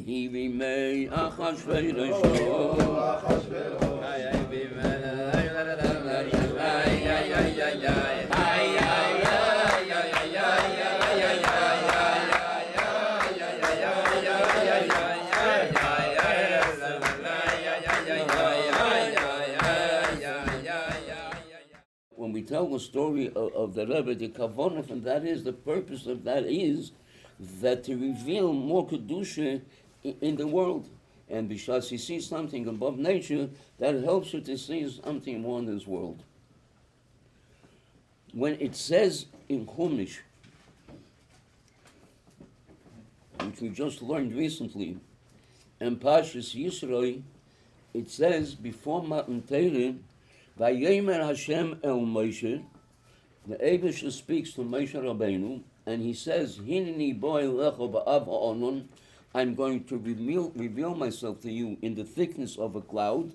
He remain Achashverosh. When we tell the story of the Rebbe, the kavanah, and that is the purpose of that is that to reveal more kedusha in the world, and because you see something above nature, that helps you to see something more in this world. When it says in Chumash, which we just learned recently, and Parshas Yisro, it says before Matan Torah, Vayemer Hashem el Moshe, the Eibusha speaks to Moshe Rabbeinu, and he says, Hineni boy lecho ba'av ha'onon, I'm going to reveal myself to you in the thickness of a cloud.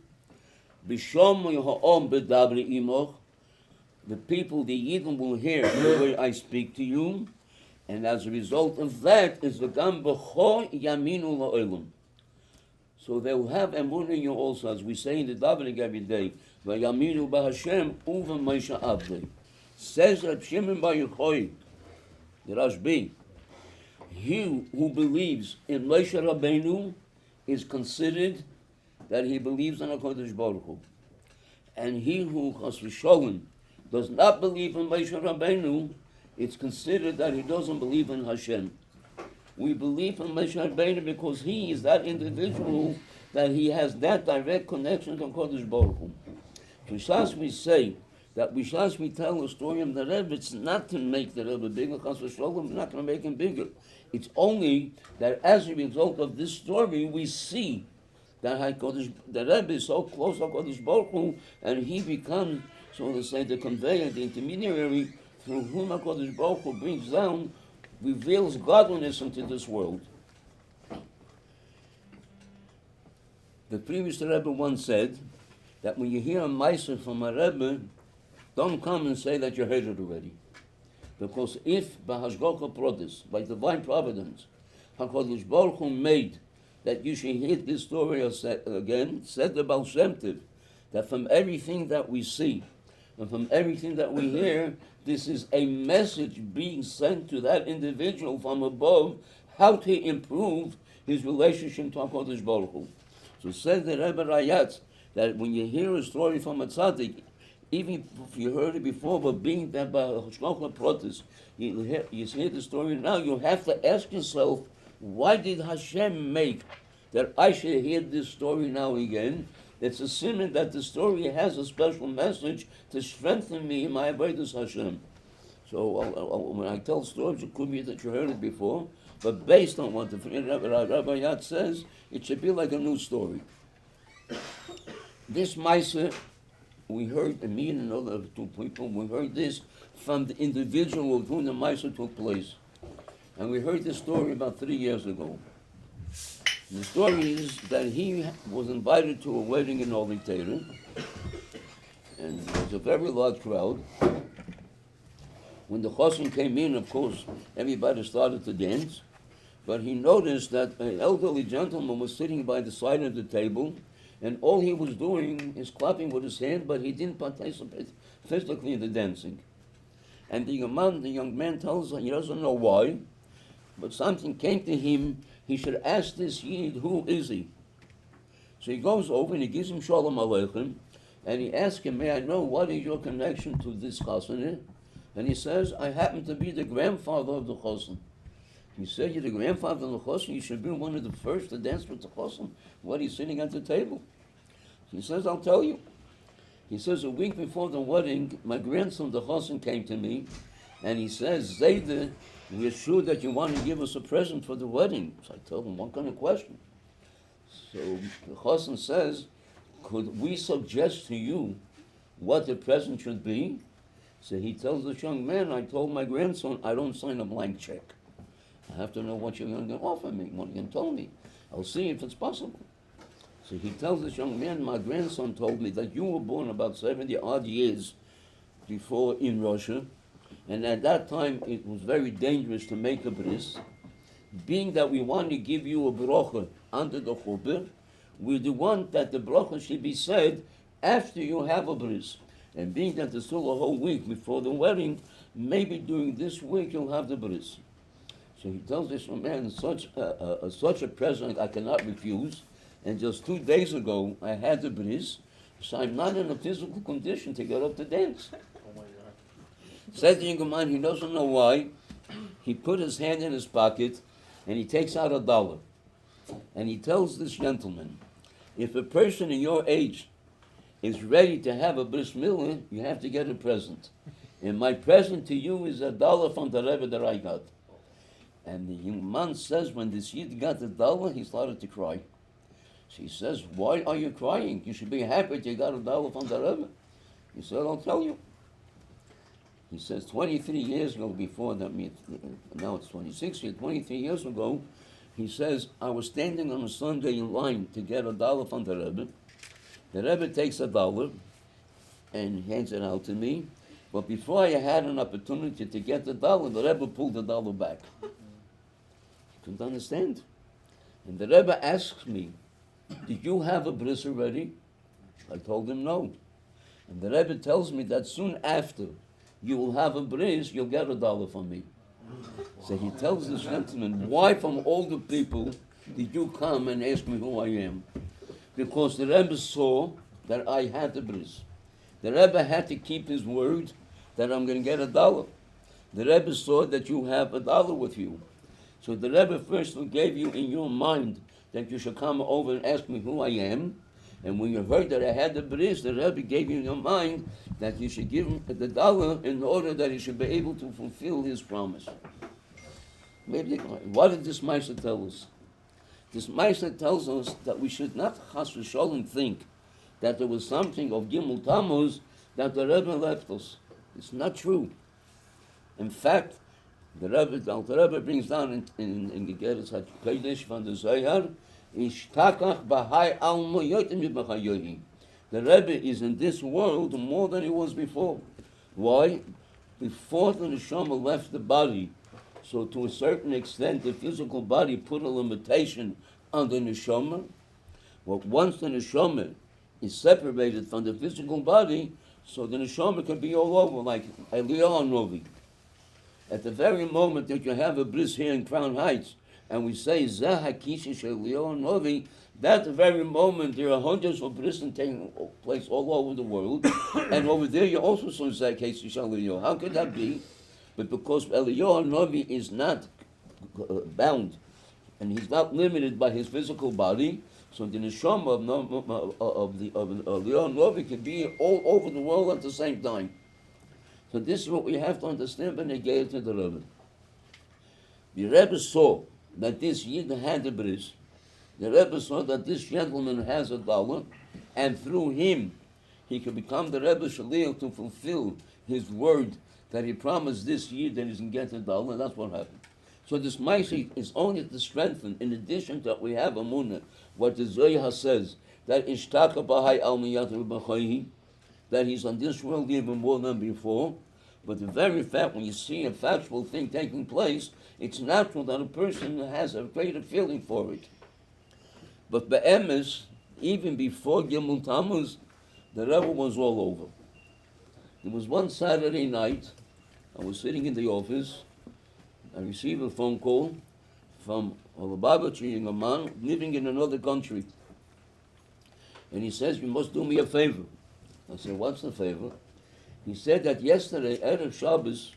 B'shomu ha'om b'dabri imoch, the people, the Yidden, will hear the way I speak to you, and as a result of that is the gam b'cho yaminu la'olam. So they will have emunah in you also, as we say in the davening every day. Vayaminu b'Hashem uva Moshe avdei. Says Reb Shimon bar Yochai, the Rashbi, he who believes in Moshe Rabbeinu is considered that he believes in HaKadosh Baruch Hu. And he who chas v'sholem does not believe in Moshe Rabbeinu, it's considered that he doesn't believe in Hashem. We believe in Moshe Rabbeinu because he is that individual that he has that direct connection to HaKadosh Baruch Hu. B'shas we say that b'shas we tell the story of the Rebbe, it's not to make the Rebbe bigger, chas v'sholem, we're not going to make him bigger. It's only that as a result of this story, we see that the Rebbe is so close to HaKadosh Baruch Hu, and he becomes, so to say, the conveyor, the intermediary, through whom HaKadosh Baruch Hu brings down, reveals godliness into this world. The previous Rebbe once said that when you hear a Meiser from a Rebbe, don't come and say that you heard it already. Because if Bahashgocha Prodis, by divine providence, HaKadosh Baruch Hu made that you should hear this story again, said the Baal Shem Tov, that from everything that we see and from everything that we hear, this is a message being sent to that individual from above, how to improve his relationship to HaKadosh Baruch Hu. So says the Rebbe Rayatz, that when you hear a story from a tzaddik, even if you heard it before, but being that by Hashgocha Protis, you hear the story now, you have to ask yourself, why did Hashem make that I should hear this story now again? It's a siman that the story has a special message to strengthen me in my avodas Hashem. So when I tell stories, it could be that you heard it before, but based on what the Rabbi Yad says, it should be like a new story. This Meiser, we heard, me and another two people, we heard this from the individual with whom the Meiser took place. And we heard this story about 3 years ago. The story is that he was invited to a wedding in Holy Torah, and there was a very large crowd. When the chosin came in, of course, everybody started to dance, but he noticed that an elderly gentleman was sitting by the side of the table, and all he was doing is clapping with his hand, but he didn't participate physically in the dancing. And the young man tells him he doesn't know why, but something came to him. He should ask this Yid, who is he? So he goes over and he gives him Shalom Aleichem, and he asks him, may I know what is your connection to this chassan? And he says, I happen to be the grandfather of the chassan. He said, you're the grandfather of the chassan, you should be one of the first to dance with the chassan while he's sitting at the table. He says, I'll tell you. He says, a week before the wedding, my grandson, the chassan, came to me, and he says, Zayde, we're sure that you want to give us a present for the wedding. So I told him, what kind of question? So the chassan says, could we suggest to you what the present should be? So he tells this young man, I told my grandson, I don't sign a blank check. I have to know what you're going to offer me, what you're going to tell me. I'll see if it's possible. So he tells this young man, my grandson told me that you were born about 70 odd years before in Russia, and at that time it was very dangerous to make a bris. being that we want to give you a bracha under the chuppah, we do want that the bracha should be said after you have a bris. And being that there's still a whole week before the wedding, maybe during this week you'll have the bris. So he tells this man, such a present I cannot refuse. And just 2 days ago, I had the bris, so I'm not in a physical condition to get up to dance. Oh my God. Says the younger man, he doesn't know why. He put his hand in his pocket, and he takes out $1. And he tells this gentleman, if a person in your age is ready to have a bris milah, you have to get a present. And my present to you is $1 from the Rebbe that I got. And the young man says, when this Yid got $1, he started to cry. So he says, why are you crying? You should be happy that you got $1 from the Rebbe. He said, I'll tell you. He says, 23 years ago, before that, now it's 26 years, 23 years ago, he says, I was standing on a Sunday in line to get $1 from the Rebbe. The Rebbe takes $1 and hands it out to me. But before I had an opportunity to get the $1, the Rebbe pulled the $1 back. Couldn't understand. And the Rebbe asks me, did you have a bris already? I told him no. And the Rebbe tells me that soon after you will have a bris, you'll get $1 from me. So he tells this gentleman, why from all the people did you come and ask me who I am? Because the Rebbe saw that I had the bris. The Rebbe had to keep his word that I'm going to get $1. The Rebbe saw that you have $1 with you. So the Rebbe first gave you in your mind that you should come over and ask me who I am. And when you heard that I had the bris, the Rebbe gave you in your mind that you should give him the $1 in order that he should be able to fulfill his promise. Maybe what did this Meister tell us? This Meister tells us that we should not chas v'sholem think that there was something of Gimel Tammuz that the Rebbe left us. It's not true. In fact, the Rebbe brings down in Gegeres HaKodesh from the Zohar, Ishtakach b'hai almo yotem b'chayohi. The Rebbe is in this world more than he was before. Why? Before the neshama left the body, so to a certain extent the physical body put a limitation on the neshama. But once the neshama is separated from the physical body, so the neshama can be all over, like Eliyahu Novi. At the very moment that you have a bris here in Crown Heights, and we say Zeh HaKisha Shel Eliyahu Novi, that very moment there are hundreds of bris taking place all over the world, and over there you also saw Zeh HaKisha Shel Eliyahu. How could that be? But because Eliyahu Novi is not bound, and he's not limited by his physical body, so the neshama of Eliyahu Novi can be all over the world at the same time. So this is what we have to understand when they gave to the Rebbe. The Rebbe saw that this Yid had the bris. The Rebbe saw that this gentleman has $1, and through him he could become the Rebbe Shaliach to fulfill his word that he promised this Yid that he's going to get $1, and that's what happened. So this Ma'aseh is only to strengthen, in addition to that we have Amunah, what the Zohar says, that Ishtaka Bahai Al Miyatu B'Chayhi, that he's on this world even more than before. But the very fact, when you see a factual thing taking place, it's natural that a person has a greater feeling for it. But Be'emes, even before Gimel Tammuz, the Rebbe was all over. There was one Saturday night, I was sitting in the office, I received a phone call from a Lubavitcher Rebbe living in another country. And he says, you must do me a favor. I said, what's the favor? He said that yesterday, Erev Shabbos,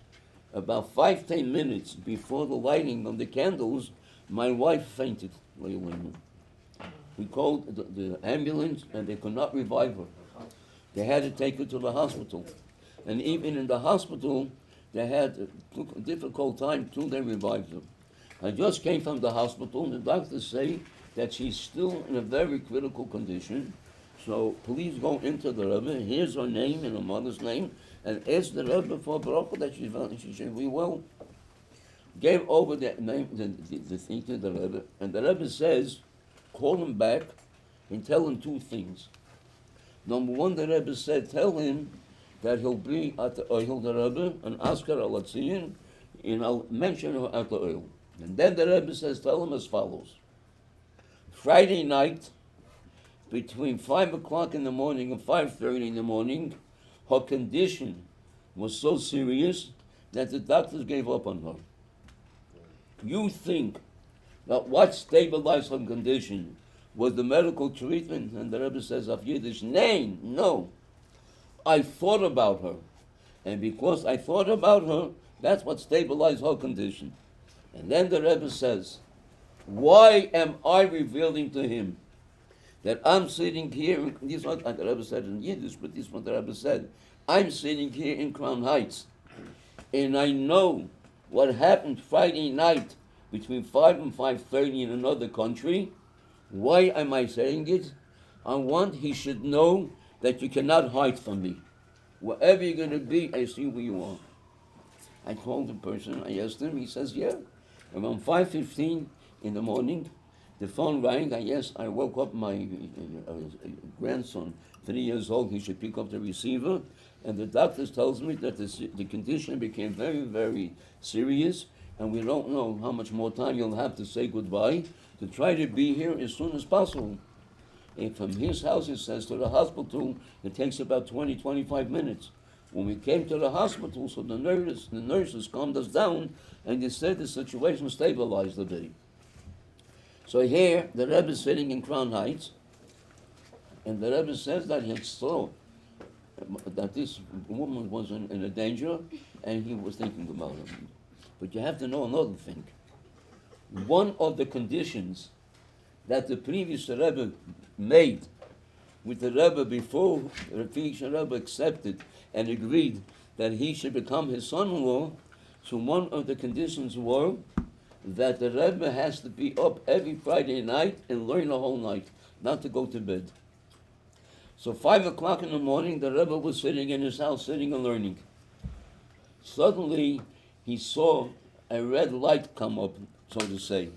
about 5-10 minutes before the lighting of the candles, my wife fainted. We called the ambulance and they could not revive her. They had to take her to the hospital. And even in the hospital, they had a difficult time till they revived her. I just came from the hospital and the doctors say that she's still in a very critical condition. So please go into the Rebbe, here's her name and her mother's name, and ask the Rebbe for bracha that she should be well. Gave over the name, the thing to the Rebbe, and the Rebbe says, call him back and tell him 2 things. Number 1, the Rebbe said, tell him that he'll be at the Oil the Rebbe and ask her Alatziyin, and I'll mention her at the Oil. And then the Rebbe says, tell him as follows. Friday night, between 5 o'clock in the morning and 5:30 in the morning, her condition was so serious that the doctors gave up on her. You think that what stabilized her condition was the medical treatment? And the Rebbe says of Yiddish, nay, no. I thought about her. And because I thought about her, that's what stabilized her condition. And then the Rebbe says, why am I revealing to him that I'm sitting here, this is what the Rebbe said in Yiddish, but this is what the Rebbe said, I'm sitting here in Crown Heights, and I know what happened Friday night between 5 and 5:30 in another country. Why am I saying it? I want he should know that you cannot hide from me. Wherever you're going to be, I see where you are. I called the person, I asked him, he says, yeah. Around 5:15 in the morning, the phone rang. I woke up my grandson, 3 years old. He should pick up the receiver. And the doctor tells me that the condition became very, very serious. And we don't know how much more time you'll have to say goodbye, to try to be here as soon as possible. And from his house, it says, to the hospital, it takes about 20, 25 minutes. When we came to the hospital, so the nurses calmed us down, and they said the situation stabilized a bit. So here, the Rebbe is sitting in Crown Heights, and the Rebbe says that he saw that this woman was in a danger, and he was thinking about her. But you have to know another thing. One of the conditions that the previous Rebbe made with the Rebbe before the previous Rebbe accepted and agreed that he should become his son-in-law, so one of the conditions were that the Rebbe has to be up every Friday night and learn the whole night, not to go to bed. So 5 o'clock in the morning, the Rebbe was sitting in his house, sitting and learning. Suddenly, he saw a red light come up, so to say.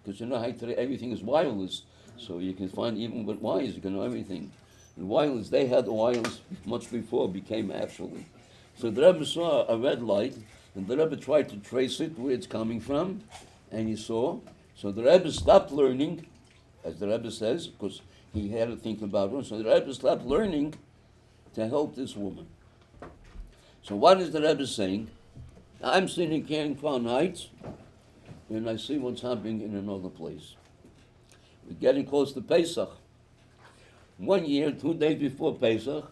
Because you know how today everything is wireless, so you can find even with wires, you can know everything. And wireless, they had wireless much before it became actually. So the Rebbe saw a red light, and the Rebbe tried to trace it, where it's coming from, and he saw. So the Rebbe stopped learning, as the Rebbe says, because he had to think about it. So the Rebbe stopped learning to help this woman. So what is the Rebbe saying? I'm sitting here in Crown Heights, and I see what's happening in another place. We're getting close to Pesach. 1 year, 2 days before Pesach,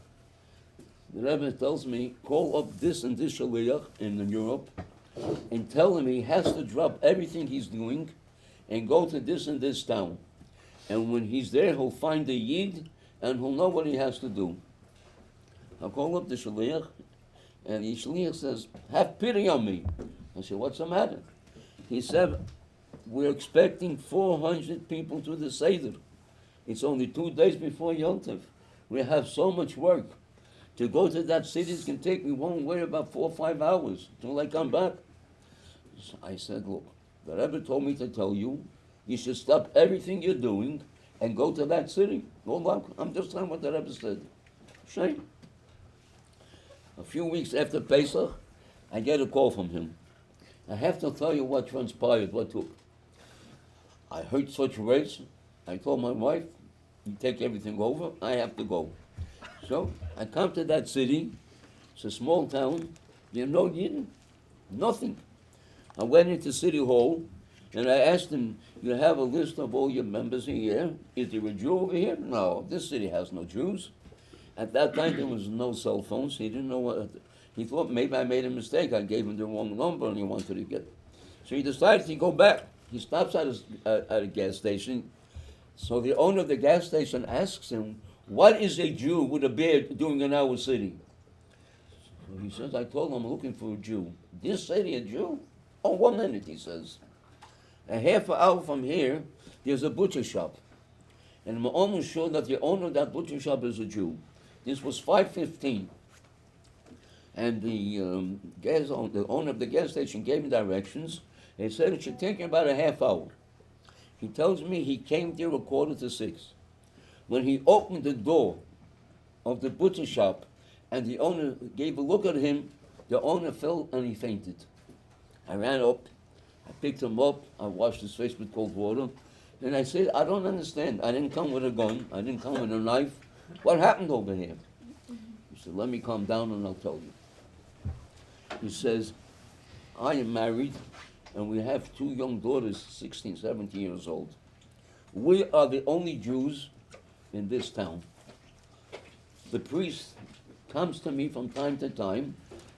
the Rebbe tells me, call up this and this shaliach in Europe, and tell him he has to drop everything he's doing and go to this and this town. And when he's there, he'll find a Yid, and he'll know what he has to do. I call up the shaliach, and the shaliach says, have pity on me. I said, what's the matter? He said, we're expecting 400 people to the Seder. It's only 2 days before Yom Tov. We have so much work. To go to that city can take me one way about 4 or 5 hours till I come back. So I said, look, the Rebbe told me to tell you, you should stop everything you're doing and go to that city. Go back. I'm just telling what the Rebbe said. Shame. A few weeks after Pesach, I get a call from him. I have to tell you what transpired, what took. I heard such words. I told my wife, you take everything over, I have to go. So I come to that city. It's a small town. You know, nothing. I went into City Hall, and I asked him, you have a list of all your members here? Is there a Jew over here? No, this city has no Jews. At that time, there was no cell phones. He didn't know what. He thought maybe I made a mistake. I gave him the wrong number, and he wanted to get. So he decided to go back. He stops at a gas station. So the owner of the gas station asks him, what is a Jew with a beard doing in our city? So he says, I told him I'm looking for a Jew. This city, a Jew? Oh, 1 minute, he says. A half an hour from here, there's a butcher shop. And I'm almost sure that the owner of that butcher shop is a Jew. This was 5:15. And the owner of the gas station gave me directions. He said it should take him about a half hour. He tells me he came there 5:45. When he opened the door of the butcher shop and the owner gave a look at him, the owner fell and he fainted. I ran up. I picked him up, I washed his face with cold water, and I said, I don't understand. I didn't come with a gun, I didn't come with a knife. What happened over here? He said, let me calm down and I'll tell you. He says, I am married, and we have 2 young daughters, 16, 17 years old. We are the only Jews in this town. The priest comes to me from time to time,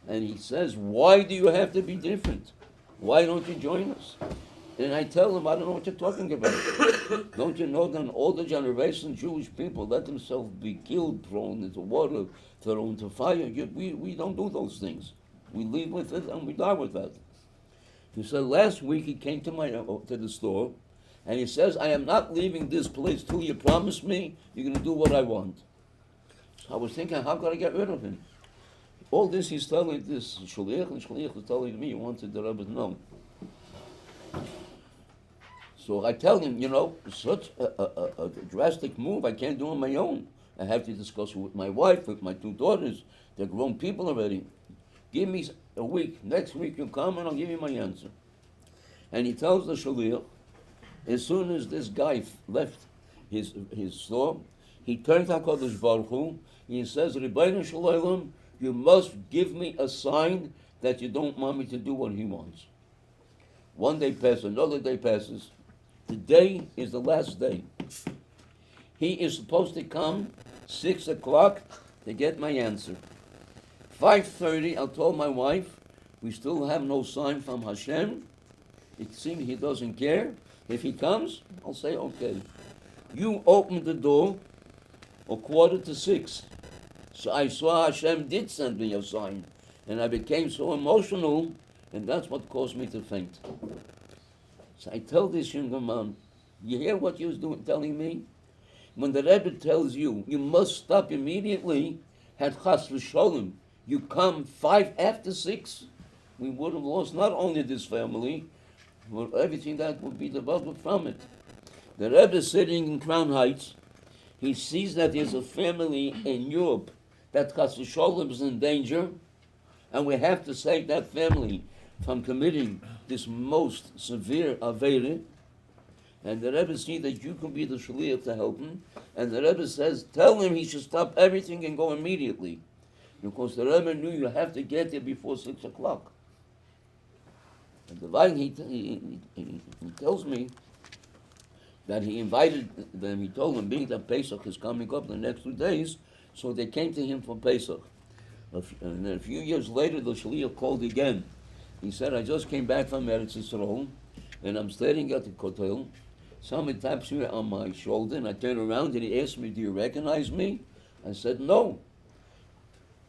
and he says, why do you have to be different? Why don't you join us? And I tell him, I don't know what you're talking about. Don't you know that in older generation, Jewish people let themselves be killed, thrown into water, thrown into fire? We don't do those things. We live with it and we die with that. He said, last week he came to the store, and he says, I am not leaving this place till you promise me you're going to do what I want. So I was thinking, how could I get rid of him? All this he's telling this shliach, and shliach is telling me he wanted the Rebbe to know. So I tell him, such a drastic move I can't do on my own. I have to discuss it with my wife, with my 2 daughters. They're grown people already. Give me a week. Next week you come and I'll give you my answer. And he tells the shliach, as soon as this guy left his store, he turned to HaKadosh Baruch Hu. He says, Rebbeinu Shalom, you must give me a sign that you don't want me to do what he wants. One day passes, another day passes. Today is the last day. He is supposed to come 6 o'clock to get my answer. 5:30, I told my wife, we still have no sign from Hashem. It seems he doesn't care. If he comes, I'll say, okay. You open the door a 5:45. So I saw Hashem did send me a sign. And I became so emotional, and that's what caused me to faint. So I tell this young man, you hear what he was telling me? When the Rebbe tells you, you must stop immediately, had chas v'sholem, you come 6:05, we would have lost not only this family, but everything that would be developed from it. The Rebbe is sitting in Crown Heights. He sees that there's a family in Europe that chas v'sholem is in danger, and we have to save that family from committing this most severe avera. And the Rebbe sees that you can be the shliach to help him. And the Rebbe says, tell him he should stop everything and go immediately. Because the Rebbe knew you have to get there before 6 o'clock. And the Vine, he tells me that he invited them, he told them, being that Pesach is coming up the next 2 days, so they came to him for Pesach. And then a few years later, the shliach called again. He said, I just came back from Eretz Yisrael, and I'm standing at the kotel. Someone taps me on my shoulder, and I turn around, and he asked me, do you recognize me? I said, no.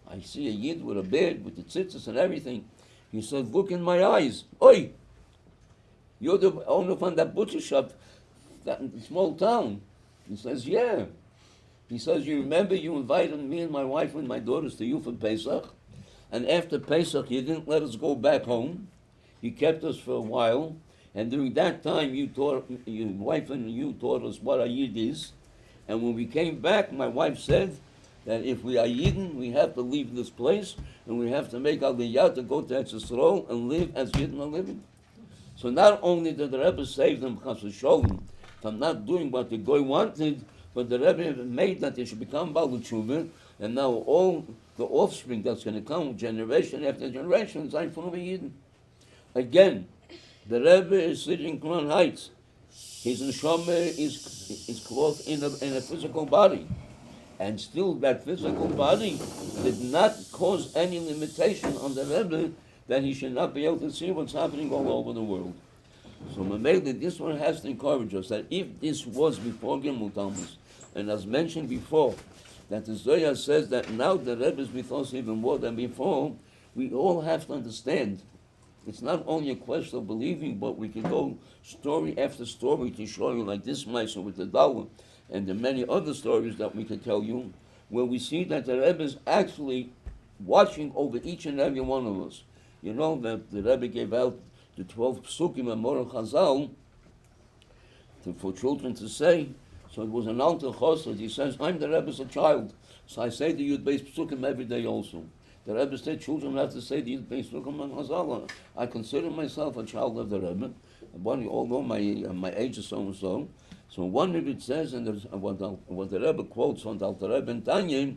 I see a yid with a beard, with the tzitzis and everything. He said, look in my eyes. Oi! You're the owner from that butcher shop, that small town. He says, yeah. He says, you remember you invited me and my wife and my daughters to you for Pesach? And after Pesach, you didn't let us go back home. You kept us for a while. And during that time, your wife and you taught us what a Yid is. And when we came back, my wife said that if we are Yidden, we have to leave this place, and we have to make Aliyah to go to Eretz Yisrael and live as Yidden are living. So not only did the Rebbe save them chas v'sholem from not doing what the Goy wanted, but the Rebbe made that they should become Baal Tshuva, and now all the offspring that's going to come, generation after generation, is from a Yidden. Again, the Rebbe is sitting in Crown Heights. His neshama is clothed in a physical body. And still that physical body did not cause any limitation on the Rebbe that he should not be able to see what's happening all over the world. So Mamela, this one has to encourage us that if this was before Gimel Tammuz, and as mentioned before, that the Zohar says that now the Rebbe is with us even more than before, we all have to understand it's not only a question of believing, but we can go story after story to show you, like this Maisa with the Dawa, and the many other stories that we can tell you, where we see that the Rebbe is actually watching over each and every one of us. You know that the Rebbe gave out the 12 psukim and Moral Chazal for children to say. So it was an altar chosed. He says, I'm the Rebbe's a child. So I say to you, base psukim every day also. The Rebbe said children have to say these basic Hazala. I consider myself a child of the Rebbe, although my age is so and so. So one of it says, and what the Rebbe quotes on the Alter Rebbe and Tanya,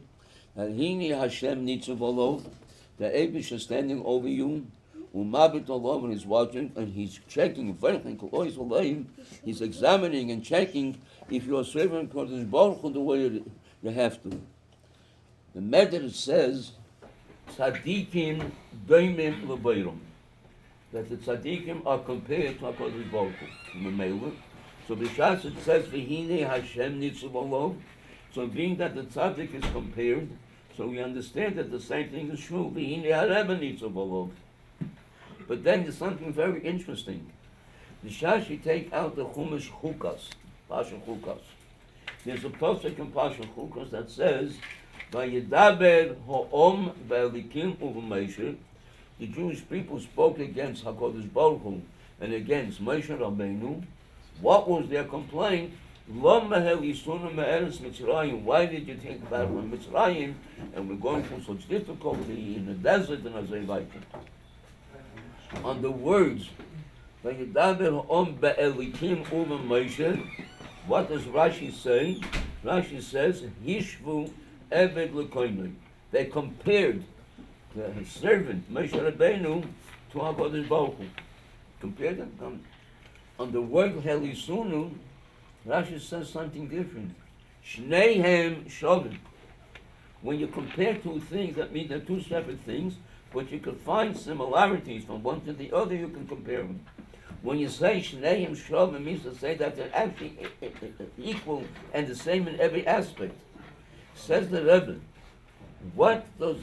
that Hini Hashem Nitzav Olov, the Eibush is standing over you, Umabit Olov, and he's watching, and he's checking, he's examining and checking if you're serving Kodesh Baruch Hu the way you have to. The Medrash says, Tzadikim Doimim L'Beirum, that the Tzadikim are compared to HaKadosh Baruch Hu. So B'Shas it says, V'hinei Hashem Nitzav Olov. So being that the Tzadik is compared, so we understand that the same thing is true. V'hinei HaRebbe Nitzav Olov. But then there's something very interesting. B'Shas you take out the Chumash Chukas, Pasha Chukas. There's a pasuk in Pasha Chukas that says, Vayedaber ha'om ve'elikim u'v'meisher. The Jewish people spoke against HaKadosh Baruch Hu and against Moshe Rabbeinu. What was their complaint? Lo mehel yisunu me'eretz Mitzrayim. Why did you take that from Mitzrayim and we're going through such difficulty in the desert and Azayvayim? On the words, Vayedaber ha'om ve'elikim u'v'meisher, what does Rashi say? Rashi says, Hishvu Eved L'Koinoi. They compared the servant, Moshe Rabbeinu, to HaKadosh Baruch Hu. Compared them. On the word Helisunu, Rashi says something different. Shneihem Shovim. When you compare two things, that means they're two separate things, but you can find similarities from one to the other, you can compare them. When you say Shneihem Shovim, it means to say that they're actually equal and the same in every aspect. Says the Rebbe, what does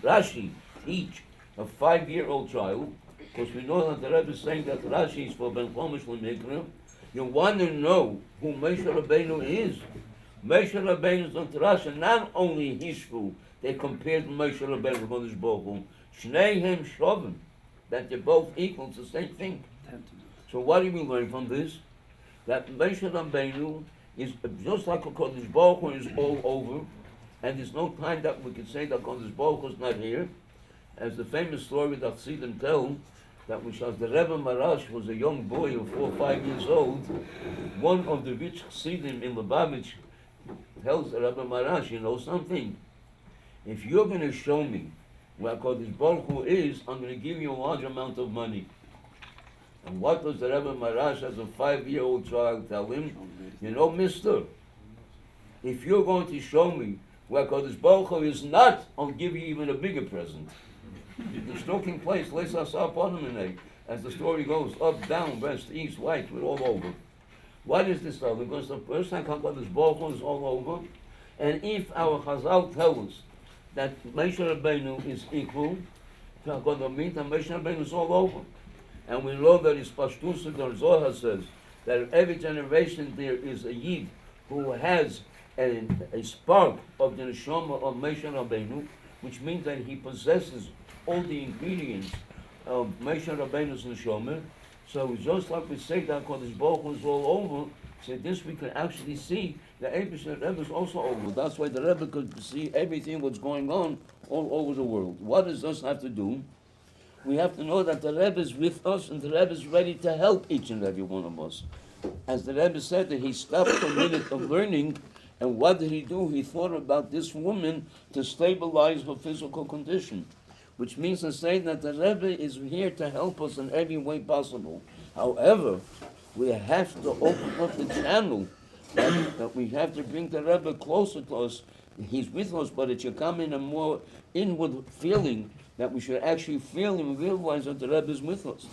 Rashi teach a 5-year-old child? Because we know that the Rebbe is saying that Rashi is for Ben Chomish L'Mikra. You want to know who Moshe Rabbeinu is. Moshe Rabbeinu is on Rashi, not only Hishvu, they compared Moshe Rabbeinu with Kodesh Baruch Hu. Shneihem Shovim, that they're both equal, it's the same thing. So what do we learn from this? That Moshe Rabbeinu is just like a Kodesh Baruch Hu is all over, and there's no time that we can say that Kodesh Baruch Hu is not here. As the famous story that Chassidim tell, that which as the Rebbe Marash was a young boy of 4 or 5 years old, one of the rich Chassidim in Lubavitch tells the Rebbe Marash, you know something? If you're going to show me where Kodesh Baruch Hu is, I'm going to give you a large amount of money. And what does the Rebbe Marash as a 5-year-old child tell him? You know, mister, if you're going to show me where Kodesh Baruch Hu is not, I'll give you even a bigger present. The stroking place, as the story goes, up, down, west, east, west, we're all over. What is this though? Because the first time Kodesh Baruch Hu is all over, and if our Chazal tell us that Moshe Rabbeinu is equal to HaKadosh, means that Moshe Rabbeinu is all over. And we know that his Pashtus or Zohar says that every generation there is a Yid who has a spark of the Neshama of Moshe Rabbeinu, which means that he possesses all the ingredients of Moshe Rabbeinu's Neshama. So just like we say that Kodesh Baruch Hu is all over, so this we can actually see the Rebbe is also over. That's why the Rebbe could see everything what's going on all over the world. What does this have to do? We have to know that the Rebbe is with us and the Rebbe is ready to help each and every one of us. As the Rebbe said that he stopped a minute of learning, and what did he do? He thought about this woman to stabilize her physical condition, which means to say that the Rebbe is here to help us in every way possible. However, we have to open up the channel that we have to bring the Rebbe closer to us. He's with us, but it should come in a more inward feeling that we should actually feel and realize that the Rebbe is with us.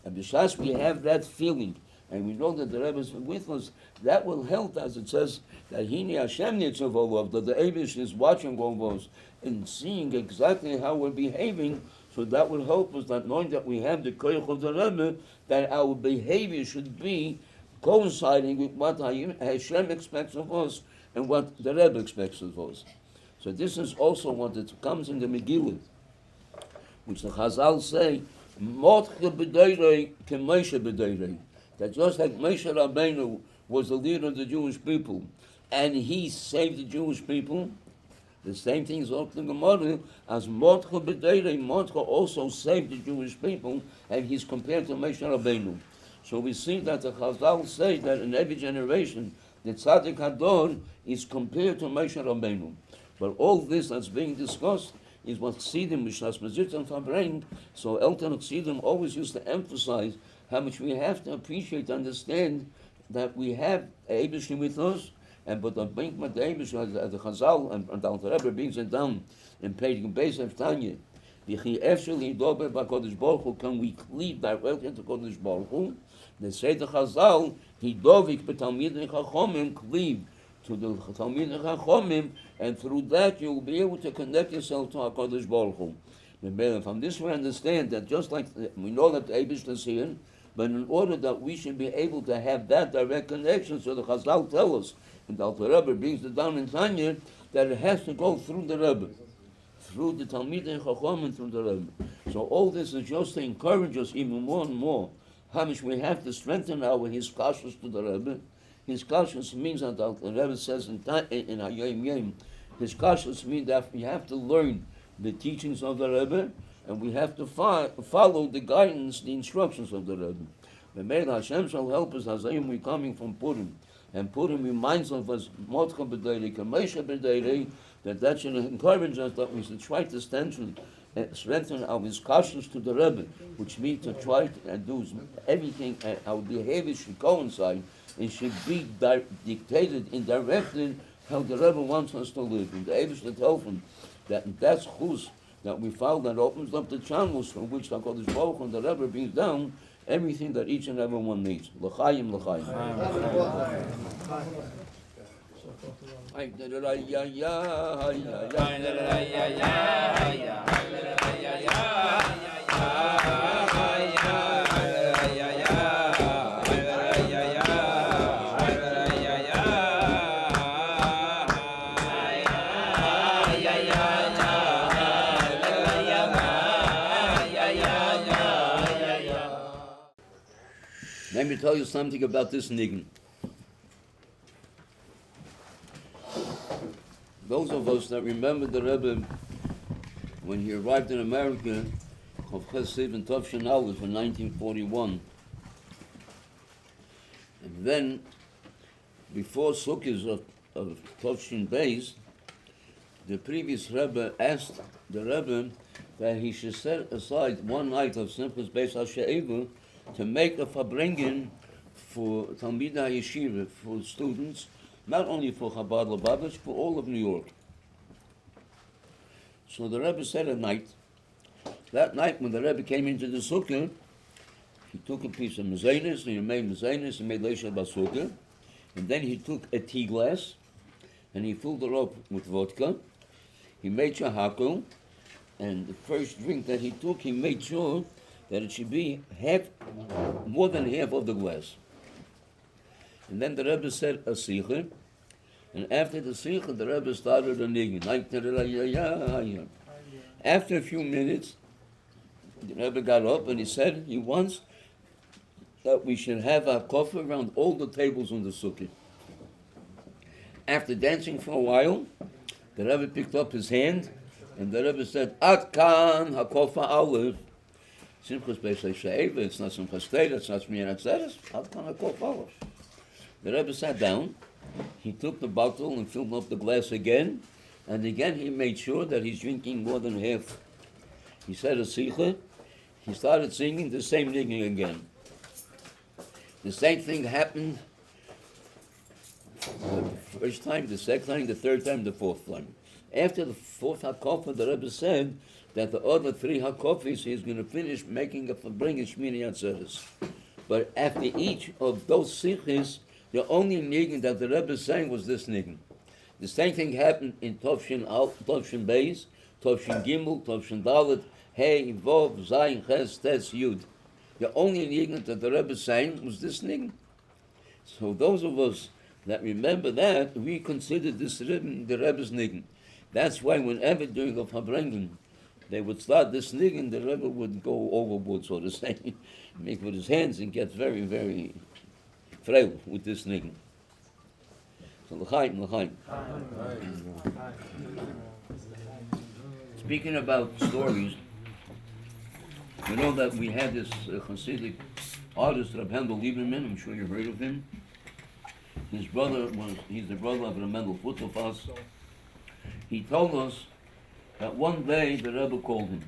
And besides we have that feeling, and we know that the Rebbe is with us, that will help, as it says, that Hini Hashem Nitzav Olov, that the Eibush is watching all of us and seeing exactly how we're behaving, so that will help us, that knowing that we have the Koyach of the Rebbe, that our behavior should be coinciding with what Hashem expects of us and what the Rebbe expects of us. So this is also what it comes in the Megillah, which the Chazal say, Motche b'deirei ke Moshe b'deirei, that just like Moshe Rabbeinu was the leader of the Jewish people, and he saved the Jewish people, The same thing is also in Gemara, as Mordcha B'Deirei, Mordcha also saved the Jewish people, and he's compared to Moshe Rabbeinu. So we see that the Chazal say that in every generation, the Tzaddik Hador is compared to Moshe Rabbeinu. But all this that's being discussed is what Chassidim, Mishnas Mezitzon Fabrein, so Elton Chassidim always used to emphasize how much we have to appreciate, understand that we have Eibishter with us, and but the Bank with the Eibishter, the Chazal, and the Alter Rebbe brings it down in Purim Beis Hamedrash, V'chi efshel hidober b'Kodesh Baruch Hu, can we cleave directly into Kodesh Baruch Hu? They say the Chazal, hidovik b'Talmidei Chachomim, cleave to the Talmidei Chachomim, and through that you will be able to connect yourself to HaKadosh Baruch Hu. And from this we understand that just like we know that the Eibishter is here, but in order that we should be able to have that direct connection, so the Chazal tell us, and the Alter Rebbe brings it down in Tanya, that it has to go through the Rebbe, through the Talmidei Chachomim, through the Rebbe. So all this is just to encourage us even more and more, how much we have to strengthen our hiskashus to the Rebbe. Hiskashus means that the Rebbe says in Hayom Yom, hiskashus means that we have to learn the teachings of the Rebbe, and we have to follow the guidance, the instructions of the Rebbe. But may Hashem shall help us as we're coming from Purim. And Purim reminds of us, Mordcha B'Deirei, Moshe B'Deirei, that should encourage us that we should try to strengthen our discussions to the Rebbe, which means to try to do everything, our behavior should coincide, and should be dictated and directed how the Rebbe wants us to live. And the Eibishter tells him that that's chus that we found that opens up the channels from which the Kodesh Baruch Hu and the Rebbe brings down everything that each and every one needs. L'chaim, l'chaim. Let me tell you something about this niggin. Those of us that remember the Rebbe when he arrived in America, of Chesiv and Tovshin Aleph in 1941, and then before Sukkot of Tovshin Beis, the previous Rebbe asked the Rebbe that he should set aside one night of Simchas Beis HaShe'eva to make a farbrengen for Talmidei Yeshiva, for students, not only for Chabad Lubavitch, for all of New York. So the Rebbe said at night, that night when the Rebbe came into the sukkah, he took a piece of mezainis, and he made mezainis, and made leisha basukkah, and then he took a tea glass, and he filled it up with vodka. He made shahakol, and the first drink that he took, he made sure that it should be more than half of the glass. And then the Rebbe said a sikha, and after the sikha, the Rebbe started a niggin. After a few minutes, the Rebbe got up and he said he wants that we should have a coffee around all the tables on the sukkah. After dancing for a while, the Rebbe picked up his hand, and the Rebbe said, Atkan hakofa aleph. Simchas Beis HaShe'eva, it's not Simchas Teda, it's not Shmini Atzeres, Atkan hakofa aleph. The Rebbe sat down, he took the bottle and filled up the glass again, and again he made sure that he's drinking more than half. He said a sikha, he started singing the same niggin again. The same thing happened the first time, the second time, the third time, the fourth time. After the fourth hakofa, the Rebbe said that the other three hakofis he's going to finish making a bringing Shmini Atzeres. But after each of those sikhs, the only niggin that the Rebbe sang was this niggin. The same thing happened in Tovshin Beis, Tovshin Gimel, Tovshin Dalet, Hey, Vov, Zayin, Ches, Tes, Yud. The only niggin that the Rebbe sang was this niggin. So those of us that remember that, we consider this the Rebbe's niggin. That's why whenever during the Farbrengen, they would start this niggin, the Rebbe would go overboard, so to say, make with his hands and get very, very frail with this niggin. So l'chaim, l'chaim. Speaking about stories, you know that we had this Hasidic artist, Rabbi Yehuda Leib Groner. I'm sure you've heard of him. He's the brother of Rabbi Yehuda. He told us that one day the Rebbe called him.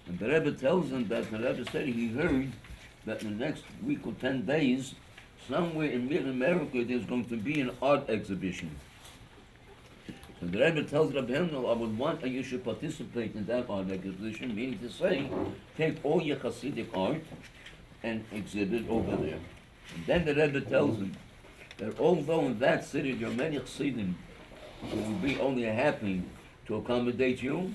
And the Rebbe tells him that the Rebbe said he heard that in the next week or 10 days, somewhere in mid-America, there's going to be an art exhibition. So the Rebbe tells Rabbi Yehuda, I would want that you should participate in that art exhibition, meaning to say, take all your Hasidic art and exhibit over there. And then the Rebbe tells him that although in that city there are many Hasidim who will be only happy to accommodate you,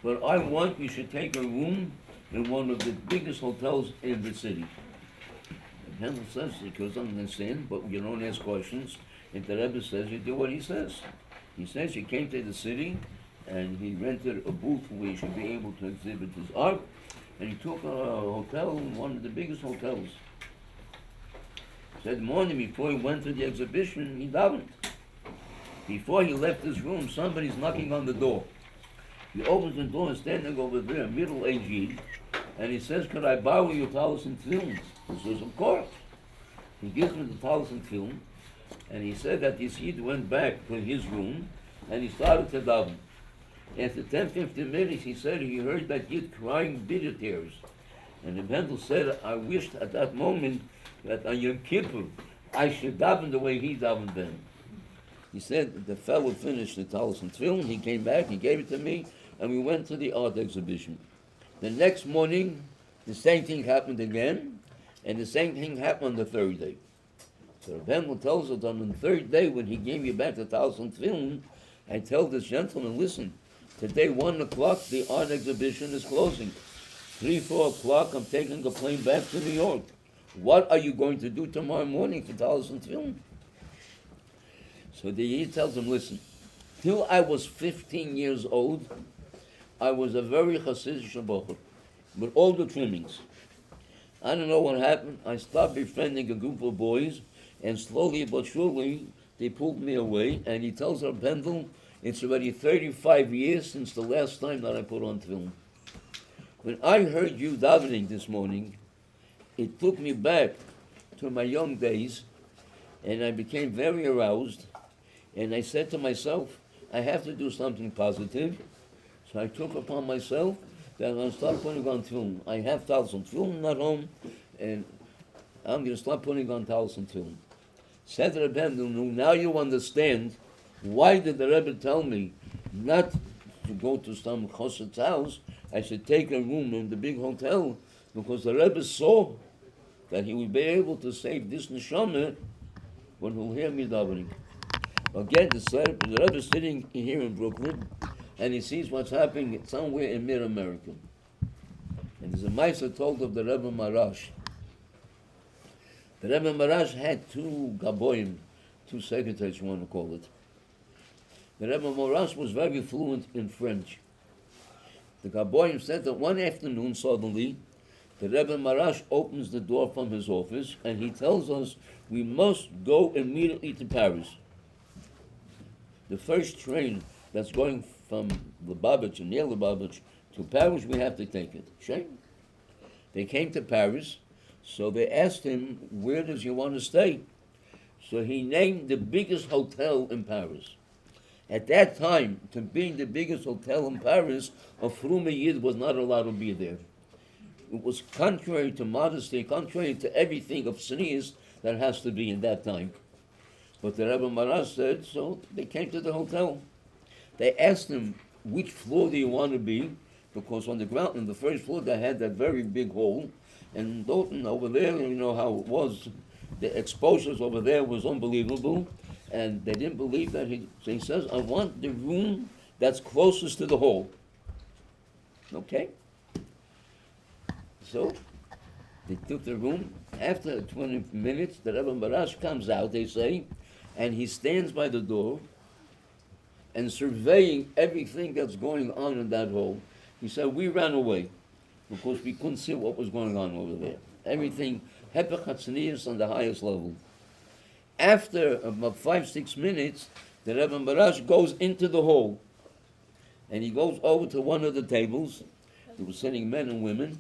but I want you should take a room in one of the biggest hotels in the city. And Handel says he doesn't understand, but you don't ask questions. If the Rebbe says, you do what he says. He says he came to the city and he rented a booth where he should be able to exhibit his art, and he took a hotel, one of the biggest hotels. Said the morning before he went to the exhibition, he davened. Before he left his room, somebody's knocking on the door. He opens the door and standing over there, a middle-aged Yid, and he says, could I borrow your talis and film? He says, of course. He gives me the talis and film, and he said that this Yid went back to his room, and he started to daven. After 10-15 minutes, he said he heard that Yid crying bitter tears. And the Mendel said, I wished at that moment that on Yom Kippur, I should daven the way he davened then. He said the fellow finished the talis and film, he came back, he gave it to me, and we went to the art exhibition. The next morning, the same thing happened again, and the same thing happened on the third day. So Rabbi tells us on the third day, when he gave me back the talis and film, I tell this gentleman, listen, today 1 o'clock, the art exhibition is closing. 3-4 o'clock, I'm taking a plane back to New York. What are you going to do tomorrow morning for talis and film? So the Yid tells him, listen, till I was 15 years old, I was a very Hasidic Shabbat, with all the trimmings. I don't know what happened. I stopped befriending a group of boys, and slowly but surely, they pulled me away. And he tells our Bendel, it's already 35 years since the last time that I put on film. When I heard you davening this morning, it took me back to my young days, and I became very aroused. And I said to myself, I have to do something positive. So I took upon myself that I'm going to start putting on film. I have talis and film at home, and I'm going to start putting on talis and film. Said the Rebbe, now you understand why did the Rebbe tell me not to go to some chassid's house. I should take a room in the big hotel, because the Rebbe saw that he would be able to save this neshama when he'll hear me davening. Again, the Rebbe is sitting here in Brooklyn, and he sees what's happening somewhere in mid-America. And there's a Maisa told of the Rebbe Marash. The Rebbe Marash had 2 gaboim, 2 secretaries, you want to call it. The Rebbe Marash was very fluent in French. The gaboim said that one afternoon, suddenly, the Rebbe Marash opens the door from his office, and he tells us we must go immediately to Paris. The first train that's going from Lubavitcher, near Lubavitcher, to Paris, we have to take it. Shame. They came to Paris, so they asked him, where does he want to stay? So he named the biggest hotel in Paris. At that time, to being the biggest hotel in Paris, a Frume Yid was not allowed to be there. It was contrary to modesty, contrary to everything of tznius that has to be in that time. But the Rebbe Marash said, so they came to the hotel. They asked him, which floor do you want to be? Because on the ground, on the first floor, they had that very big hole. And Dalton, over there, you know how it was, the exposures over there was unbelievable. And they didn't believe that. So he says, I want the room that's closest to the hole. Okay? So they took the room. After 20 minutes, the Rebbe Marash comes out, they say, and he stands by the door and surveying everything that's going on in that hole. He said, we ran away because we couldn't see what was going on over there. Everything, hepech hatznius on the highest level. After about 5-6 minutes, the Rebbe Marash goes into the hole. And he goes over to one of the tables. There were sitting men and women.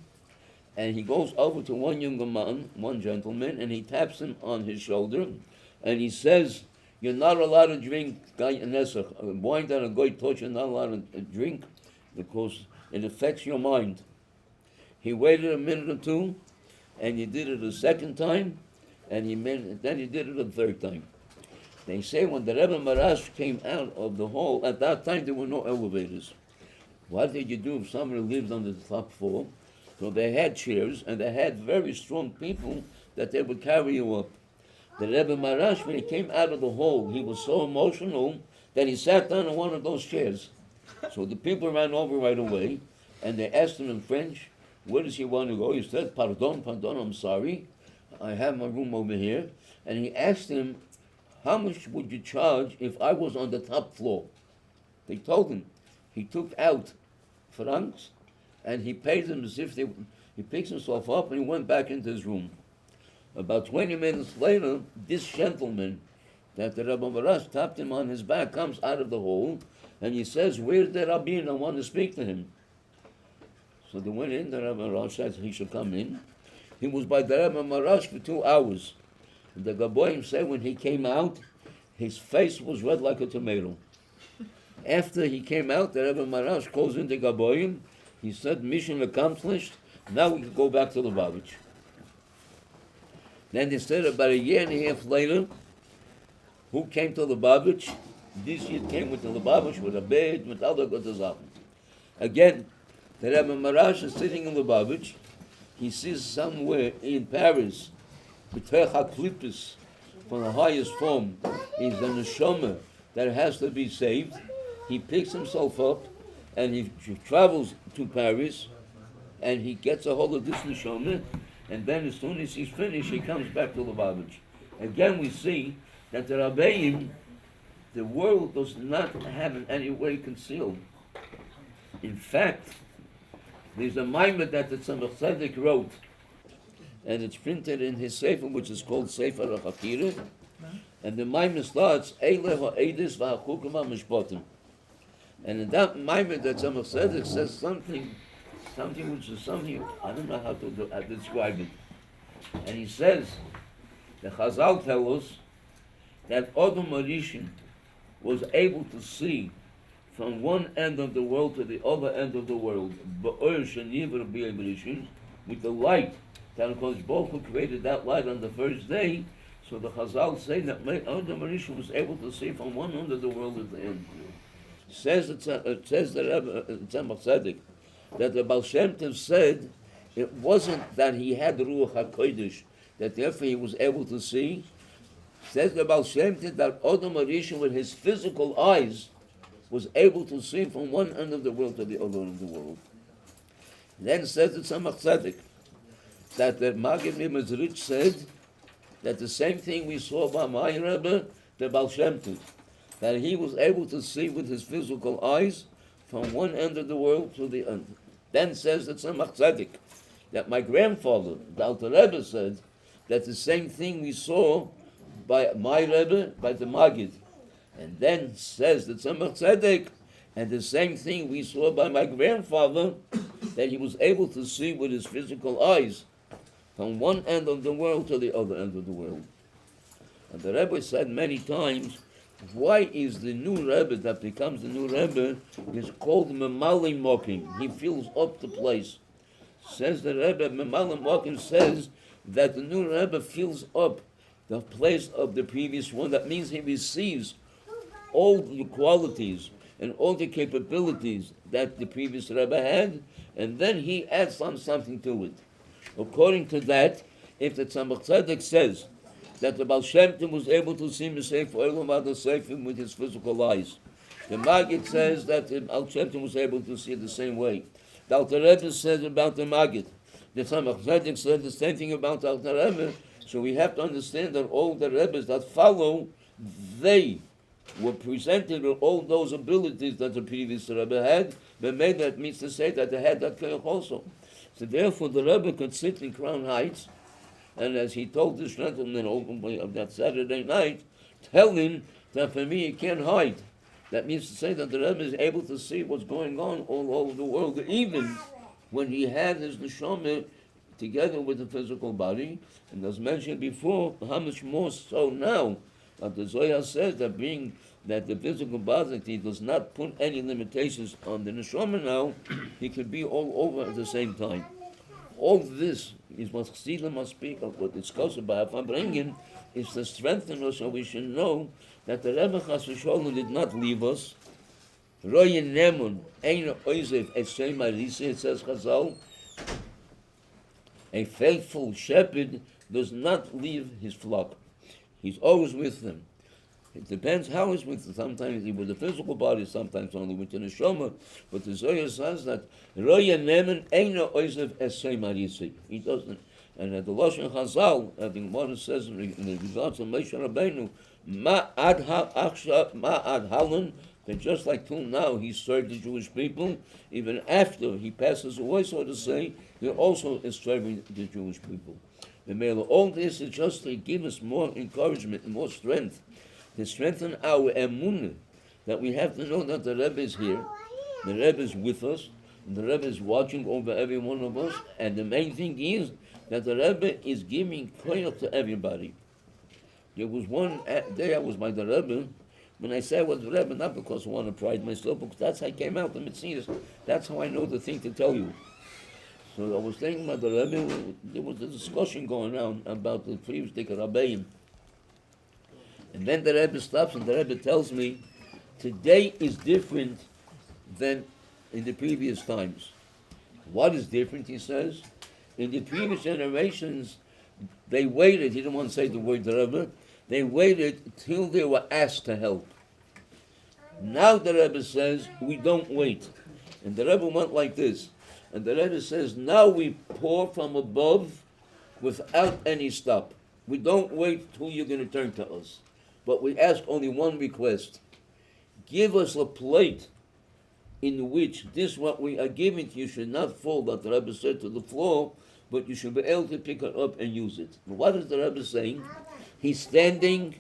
And he goes over to one younger man, one gentleman, and he taps him on his shoulder. And he says, you're not allowed to drink wine that a goy taught you're not allowed to drink because it affects your mind. He waited a minute or two, and he did it a second time, and then he did it a third time. They say when the Rebbe Marash came out of the hall, at that time there were no elevators. What did you do if somebody lived on the top floor? So they had chairs, and they had very strong people that they would carry you up. The Rebbe Marash, when he came out of the hall, he was so emotional that he sat down in one of those chairs. So the people ran over right away, and they asked him in French, where does he want to go? He said, pardon, I'm sorry. I have my room over here. And he asked him, how much would you charge if I was on the top floor? They told him. He took out francs, and he paid them as if he picked himself up, and he went back into his room. About 20 minutes later, this gentleman that the Rebbe Marash tapped him on his back comes out of the hole, and he says, where's the Rabbin? I want to speak to him. So they went in, the Rebbe Marash said he should come in. He was by the Rebbe Marash for 2 hours. The Gaboim said when he came out, his face was red like a tomato. After he came out, the Rebbe Marash calls in the Gaboim. He said, mission accomplished, now we can go back to Lubavitch. Then they said about a year and a half later, who came to Lubavitch? This year came with the Lubavitch, with a bed, with other good Sachen. Again, the Rebbe Marash is sitting in Lubavitch. He sees somewhere in Paris, B'tech HaKlippus, from the highest form, is a neshama that has to be saved. He picks himself up, and he travels to Paris, and he gets a hold of this neshama, and then as soon as he's finished, he comes back to Lubavitch. Again, we see that the Rabbeim, the world does not have in any way concealed. In fact, there's a mimer that the Tzemach Tzedek wrote, and it's printed in his Sefer, which is called Sefer HaChakirah, and the mimer starts, Eile ha'edis v'ha'chukim ha'mishpatim. And in that mimer that Tzemach Tzedek says something which is something, I don't know how to describe it. And he says, the Chazal tell us that Adam Arishin was able to see from one end of the world to the other end of the world, with the light that HaKadosh Baruch Hu created that light on the first day. So the Chazal say that Adam Arishin was able to see from one end of the world to the end. Says the Tzemach Tzedek that the Baal Shem Tov said it wasn't that he had the Ruach HaKodesh, that therefore he was able to see. Says the Baal Shem Tov that Adam Arishin with his physical eyes was able to see from one end of the world to the other end of the world. Then says the Tzemach Tzedek that the Maggid Mimezrich said that the same thing we saw by my Rebbe, the Baal Shem Tov, that he was able to see with his physical eyes from one end of the world to the end. Then says the Tzemach Tzedek that my grandfather, the Alter Rebbe, said that the same thing we saw by my Rebbe, by the Maggid. And then says the Tzemach Tzedek, and the same thing we saw by my grandfather, that he was able to see with his physical eyes from one end of the world to the other end of the world. And the Rebbe said many times, why is the new Rebbe that becomes the new Rebbe is called Memali Mokim? He fills up the place. Says the Rebbe, Memali Mokim says that the new Rebbe fills up the place of the previous one. That means he receives all the qualities and all the capabilities that the previous Rebbe had, and then he adds on something to it. According to that, if the Tzemach Tzedek says that the Baal Shem Tov was able to see Mesefer Olam Ad Seifim with his physical eyes, the Maggid says that the Baal Shem Tov was able to see it the same way. The Alter Rebbe says about the Maggid. The Tzemach Tzedek said the same thing about the Alter Rebbe. So we have to understand that all the Rebbes that follow, they were presented with all those abilities that the previous Rebbe had, but maybe that means to say that they had that koyach also. So therefore the Rebbe could sit in Crown Heights, and as he told this gentleman openly of that Saturday night, tell him that for me you can't hide. That means to say that the Rebbe is able to see what's going on all over the world, even when he had his neshama together with the physical body. And as mentioned before, how much more so now that the Zohar says that being that the physical body does not put any limitations on the neshama now, he could be all over at the same time. All this is what Chassidim must speak of, what discussed about bringing, is to strengthen us so we should know that the Rebbe Chas v'Sholem did not leave us. Royen Nemun, Ein Oizev, Eshem Arisa, it says Chazal, a faithful shepherd does not leave his flock. He's always with them. It depends how he's with them. Sometimes he's with the physical body, sometimes only with the neshama. But the Zohar says that Roya Nemen Eino Oizev Eshem Arisi. He doesn't. And at the Lashon Chazal, I think what it says in regards to Moshe Rabbeinu, Ma ad halon, that just like till now he served the Jewish people, even after he passes away, so to say, he also is serving the Jewish people. All this is just to give us more encouragement and more strength, to strengthen our emunah, that we have to know that the Rebbe is here, the Rebbe is with us, and the Rebbe is watching over every one of us, and the main thing is that the Rebbe is giving koyach to everybody. There was one day I was by the Rebbe. When I say I was the Rebbe, not because I want to pride myself, because that's how I came out, the Metzias. That's how I know the thing to tell you. So I was thinking about the Rebbe, there was a discussion going on about the previous Rabbeim. And then the Rebbe stops and the Rebbe tells me, today is different than in the previous times. What is different, he says? In the previous generations, they waited, he didn't want to say the word Rebbe, they waited till they were asked to help. Now the Rebbe says, we don't wait. And the Rebbe went like this. And the Rebbe says, now we pour from above without any stop. We don't wait till you're going to turn to us. But we ask only one request. Give us a plate in which this what we are giving to you should not fall, that the Rebbe said, to the floor, but you should be able to pick it up and use it. What is the Rebbe saying? He's standing,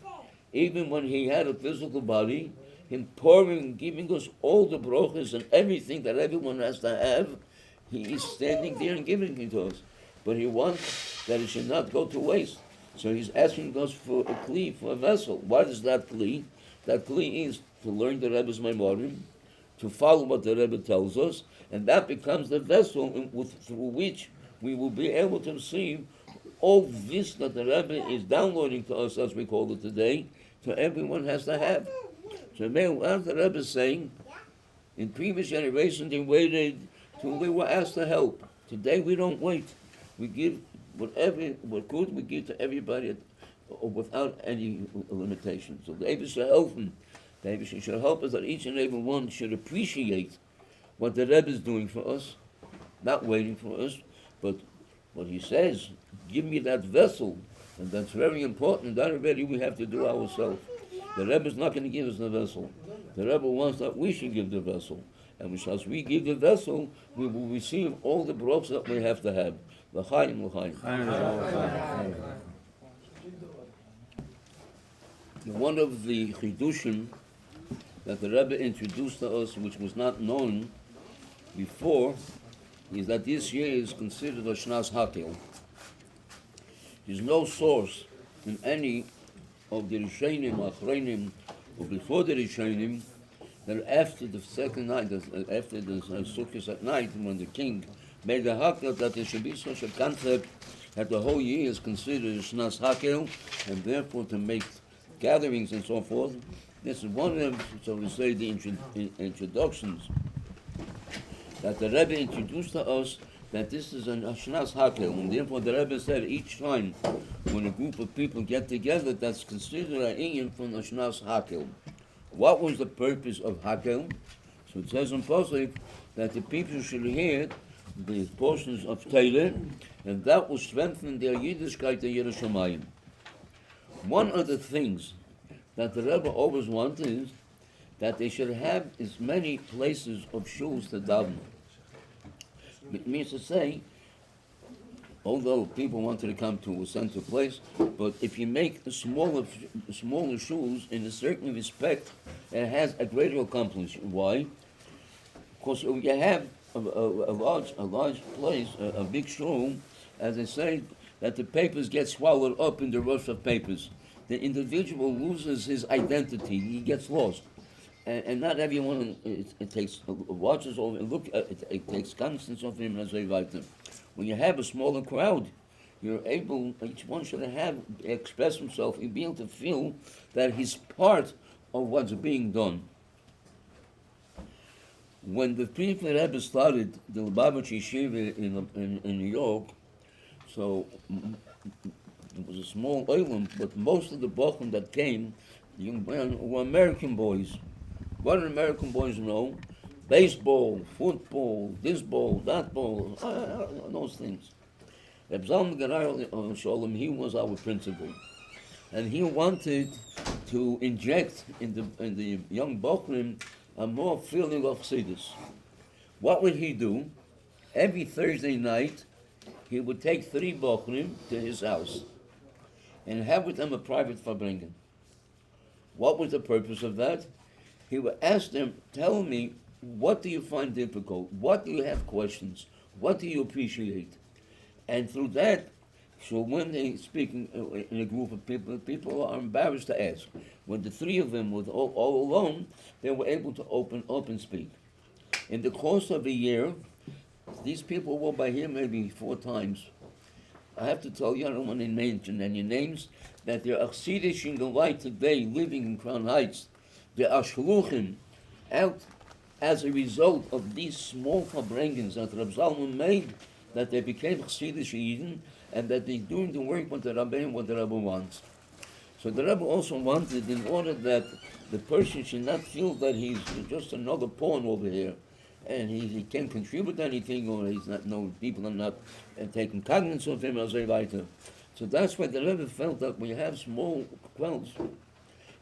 even when he had a physical body, him pouring, giving us all the brachas and everything that everyone has to have. He is standing there and giving it to us. But he wants that it should not go to waste. So he's asking us for a kli, for a vessel. What is that kli? That kli is to learn the Rebbe's memorim, to follow what the Rebbe tells us, and that becomes the vessel through which we will be able to receive all this that the Rebbe is downloading to us, as we call it today, to everyone has to have. So as the Rebbe is saying, in previous generations they waited till they were asked to help. Today we don't wait. We give what good we give to everybody without any limitations. So the Rebbe should help them. The Rebbe should help us that each and every one should appreciate what the Rebbe is doing for us, not waiting for us, but what he says, give me that vessel, and that's very important. That already we have to do ourselves. The Rebbe is not going to give us the vessel. The Rebbe wants that we should give the vessel. And as we give the vessel, we will receive all the brachos that we have to have. L'chaim, l'chaim. One of the chidushim that the Rebbe introduced to us, which was not known before, is that this year is considered a Shnas Hakel. There's no source in any of the Rishonim, Achronim, or before the Rishonim, that after the second night, after the Sukkot at night, when the king made the Hakel, that there should be such a concept that the whole year is considered a Shnas Hakel, and therefore to make gatherings and so forth. This is one of, so to say, the introductions that the Rebbe introduced to us, that this is an Ashnas Hakel, and therefore the Rebbe said each time when a group of people get together, that's considered an inyan from Ashnas Hakel. What was the purpose of Hakel? So it says in Pasuk that the people should hear the portions of Torah, and that will strengthen their Yiddishkeit and Yerushalayim. One of the things that the Rebbe always wanted is that they should have as many places of shuls to daven. It means to say, although people wanted to come to a central place, but if you make smaller shuls in a certain respect, it has a greater accomplishment. Why? Because you have a large place, a big shul, as I say, that the papers get swallowed up in the rush of papers. The individual loses his identity; he gets lost, and not everyone it takes watches over and look. It takes conscience of him as a writer. When you have a smaller crowd, you're able. Each one should have express himself and be able to feel that he's part of what's being done. When the Pl Rebbe started the Lubavitcher Rebbe in New York, so it was a small island, but most of the bochum that came, young men, were American boys. What do American boys know? Baseball, football, this ball, that ball, those things. Reb Zalman Gerar Shalom, he was our principal, and he wanted to inject in the young bochum a more feeling of chassidus. What would he do? Every Thursday night, he would take 3 bochum to his house and have with them a private farbrengen. What was the purpose of that? He would ask them, tell me, what do you find difficult? What do you have questions? What do you appreciate? And through that, so when they speak in a group of people, people are embarrassed to ask. When the 3 of them were all alone, they were able to open up and speak. In the course of a year, these people were by here maybe 4 times. I have to tell you, I don't want to mention any names, that there are Chassidish in the light today living in Crown Heights. There are shluchim out as a result of these small farbrengens that Reb Zalman made, that they became Chassidish Yidden, and that they're doing the work what the Rebbe wants. So the Rebbe also wanted, in order that the person should not feel that he's just another pawn over here, and he can't contribute anything, or he's not, no, people are not taking cognizance of him as a writer. So that's why the Rebbe felt that we have small crowds,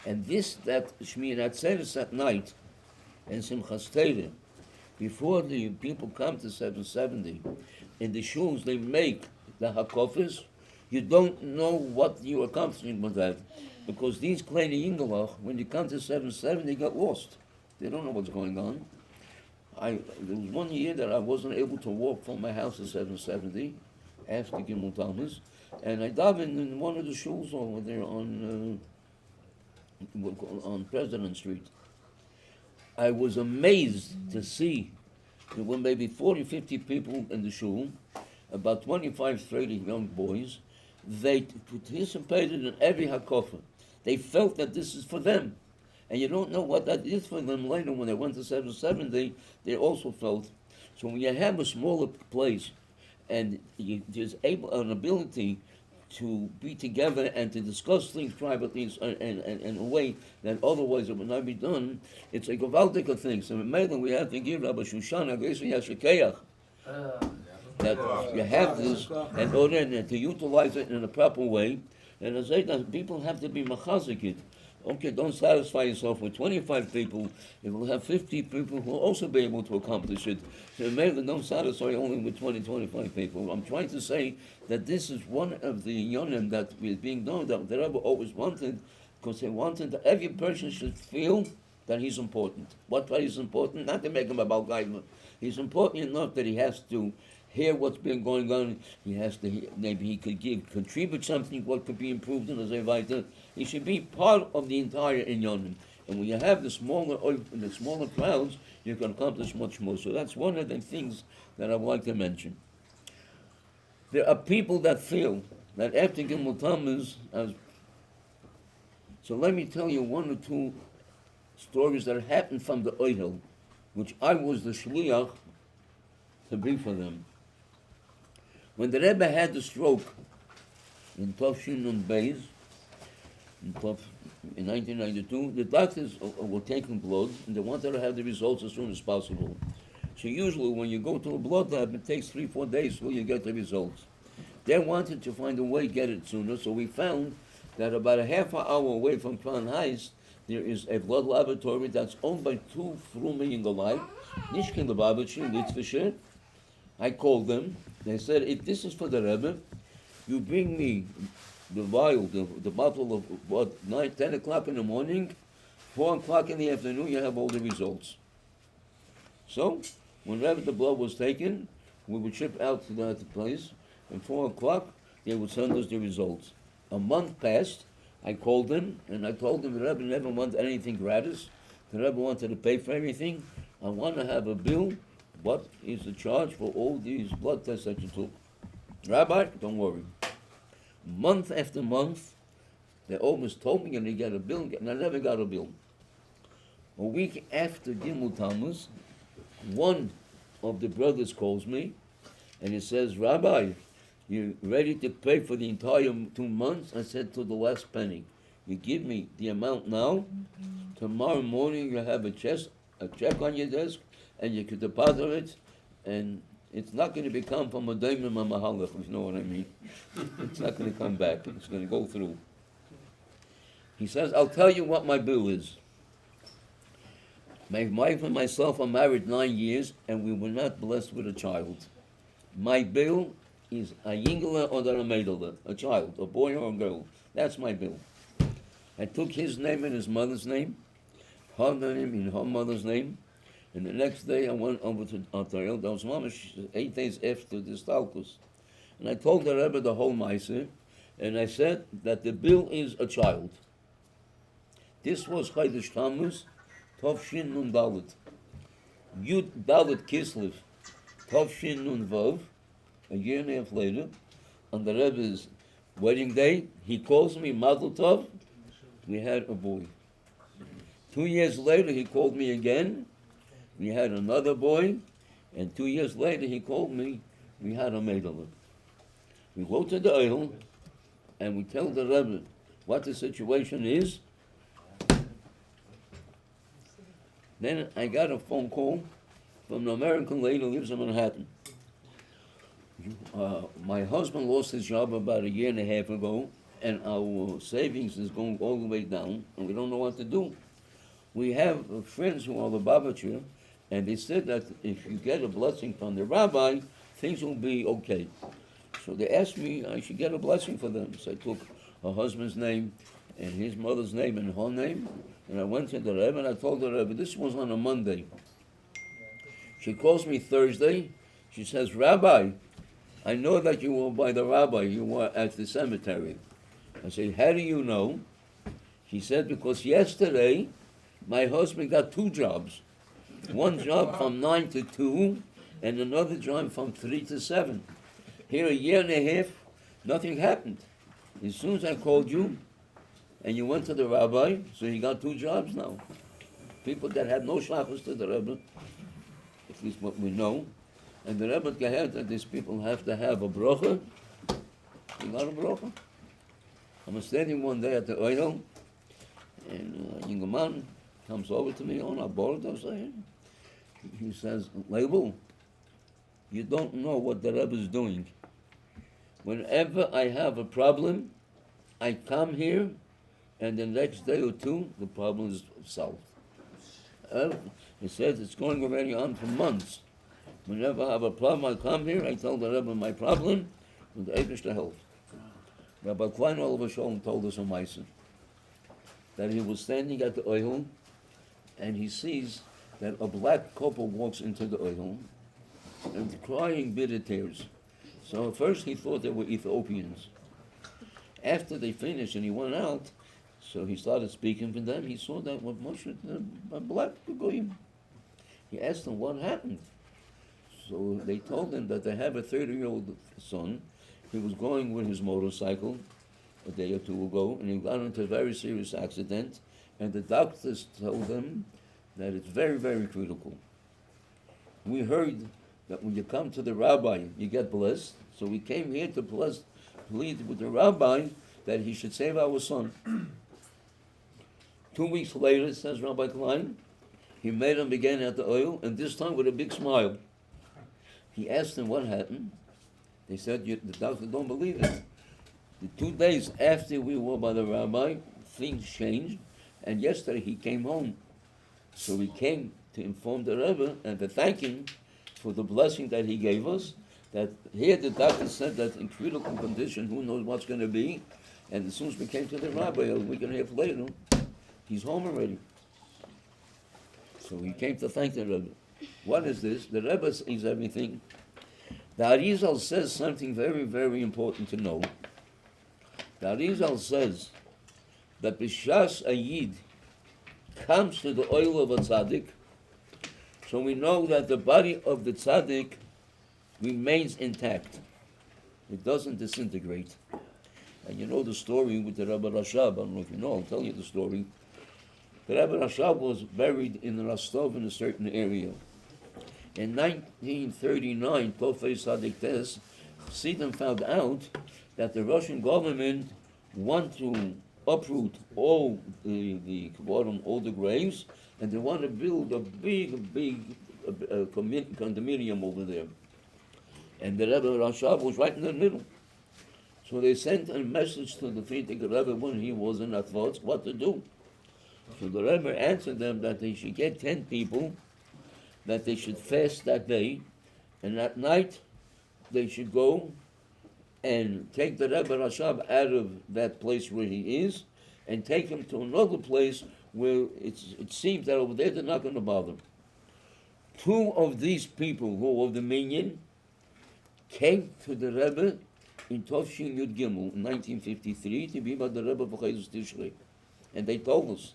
and this, that Shmir Atzeres at night, and Simchas Torah, before the people come to 770, in the shuls they make the hakofis. You don't know what you're accomplishing with that, because these kleine Yingelach, when you come to 770, they got lost. They don't know what's going on. There was one year that I wasn't able to walk from my house to 770 after Gimel Thomas, and I davened in one of the shuls over there on President Street. I was amazed to see there were maybe 40, 50 people in the shul, about 25, 30 young boys. They participated in every hakofa. They felt that this is for them. And you don't know what that is for them later when they went to 770, they also felt. So when you have a smaller place and there's an ability to be together and to discuss things privately in a way that otherwise it would not be done, it's a gewaltige thing. So maybe we have to give Rabbi Shoshana Gesi Yashikeach that you have this in order to utilize it in a proper way. And as I say, that people have to be machazik it. Okay, don't satisfy yourself with 25 people. You will have 50 people who will also be able to accomplish it. So maybe don't satisfy only with 20, 25 people. I'm trying to say that this is one of the yonim that is being done, that the Rebbe always wanted, because he wanted that every person should feel that he's important. What is important? Not to make him a balgaiva. He's important enough that he has to hear what's been going on. He has to, maybe he could contribute something, what could be improved in the writer. He should be part of the entire inyanim. And when you have the smaller crowds, you can accomplish much more. So that's one of the things that I would like to mention. There are people that feel that after Gimel Tammuz, so let me tell you 1 or 2 stories that happened from the Oihel, which I was the shliach to be for them. When the Rebbe had the stroke in Tovshin Nun Beis, in 1992, the doctors were taking blood, and they wanted to have the results as soon as possible. So usually when you go to a blood lab, it takes 3-4 days till you get the results. They wanted to find a way to get it sooner, so we found that about a half an hour away from Crown Heights, there is a blood laboratory that's owned by 2 Frume in the life, Nishkin Lubavitcher, Litzvisher. I called them. They said, if this is for the Rebbe, you bring me the vial, the bottle of what, 9, 10 o'clock in the morning, 4 o'clock in the afternoon, you have all the results. So, whenever the blood was taken, we would ship out to that place, and 4 o'clock, they would send us the results. A month passed, I called them, and I told them the Rebbe never wanted anything gratis. The Rebbe wanted to pay for everything. I want to have a bill. What is the charge for all these blood tests that you took? Rabbi, don't worry. Month after month, they almost told me you're going to get a bill, and I never got a bill. A week after Gimel Tammuz, one of the brothers calls me, and he says, Rabbi, you ready to pay for the entire 2 months? I said, to the last penny. You give me the amount now. Tomorrow morning you have a check on your desk, and you can deposit it, and it's not going to become from a daimon a mahalach, if you know what I mean. It's not going to come back. It's going to go through. He says, I'll tell you what my bill is. My wife and myself are married 9 years, and we were not blessed with a child. My bill is a yingler or a meidler, a child, a boy or a girl. That's my bill. I took his name and his mother's name, her name and her mother's name, and the next day I went over to Arteriel. That was mamash 8 days after the Stalkus. And I told the Rebbe the whole Maaseh, and I said that the bill is a child. This was Chodesh Tammuz, Tovshin Nun Dalet. Yud Dalet Kislev, Tovshin Nun Vav. A year and a half later, on the Rebbe's wedding day, he calls me, Mazel Tov, we had a boy. 2 years later, he called me again, we had another boy, and 2 years later, he called me, we had a meidler. We go to the oil, and we tell the Rebbe what the situation is. Then I got a phone call from an American lady who lives in Manhattan. My husband lost his job about a year and a half ago, and our savings is going all the way down, and we don't know what to do. We have friends who are Lubavitcher, and they said that if you get a blessing from the rabbi, things will be okay. So they asked me I should get a blessing for them. So I took her husband's name and his mother's name and her name, and I went to the Rebbe, and I told the Rebbe, this was on a Monday. She calls me Thursday. She says, Rabbi, I know that you were by the rabbi, you were at the cemetery. I said, how do you know? She said, because yesterday my husband got 2 jobs. One job from 9 to 2, and another job from 3 to 7. Here a year and a half, nothing happened. As soon as I called you, and you went to the rabbi, so he got 2 jobs now. People that had no shachos to the Rebbe, at least what we know. And the Rebbe Gehet that these people have to have a bracha. You got a bracha? I'm standing one day at the oil, and a young man comes over to me on a board. He says, Leibel, you don't know what the Rebbe is doing. Whenever I have a problem, I come here, and the next day or 2, the problem is solved. He says it's going already on for months. Whenever I have a problem, I come here, I tell the Rebbe my problem, and the Eibush to help. Rabbi Klein Oliver Shalom told us a Maaseh that he was standing at the oil, and he sees that a black couple walks into the oil, and crying bitter tears. So at first he thought they were Ethiopians. After they finished and he went out, so he started speaking to them, he saw that what Moshe, a black goyim. He asked them what happened. So they told him that they have a 30-year-old son. He was going with his motorcycle a day or 2 ago, and he got into a very serious accident, and the doctors told him that it's very, very critical. We heard that when you come to the rabbi, you get blessed, so we came here to plead with the rabbi that he should save our son. 2 weeks later, says Rabbi Klein, he made him again at the oil, and this time with a big smile. He asked them what happened. They said, the doctor don't believe it. The 2 days after we were by the rabbi, things changed, and yesterday he came home. So we came to inform the Rebbe and to thank him for the blessing that he gave us, that here the doctor said that in critical condition, who knows what's going to be, and as soon as we came to the rabbi, a week and a half later, he's home already. So he came to thank the Rebbe. What is this? The Rebbe sees everything. The Arizal says something very, very important to know. The Arizal says that B'shas a Yid comes to the oil of a tzaddik, so we know that the body of the tzaddik remains intact. It doesn't disintegrate. And you know the story with the Rabbi Rashab. I don't know if you know, I'll tell you the story. The Rabbi Rashab was buried in Rostov in a certain area. In 1939, Tofei Sadik Tes, Chassidim found out that the Russian government want to uproot all the graves, and they want to build a big condominium over there. And the Rebbe Rashab was right in the middle. So they sent a message to the Frierdiker Rebbe when he was in Atvotsk, what to do. So the Rebbe answered them that they should get 10 people, that they should fast that day, and at night they should go and take the Rebbe Rashab out of that place where he is, and take him to another place where it seems that over there they're not going to bother him. 2 of these people who were the minion came to the Rebbe in Tovshin Yud Gimel in 1953 to be by the Rebbe for Chayzus Tishrei. And they told us,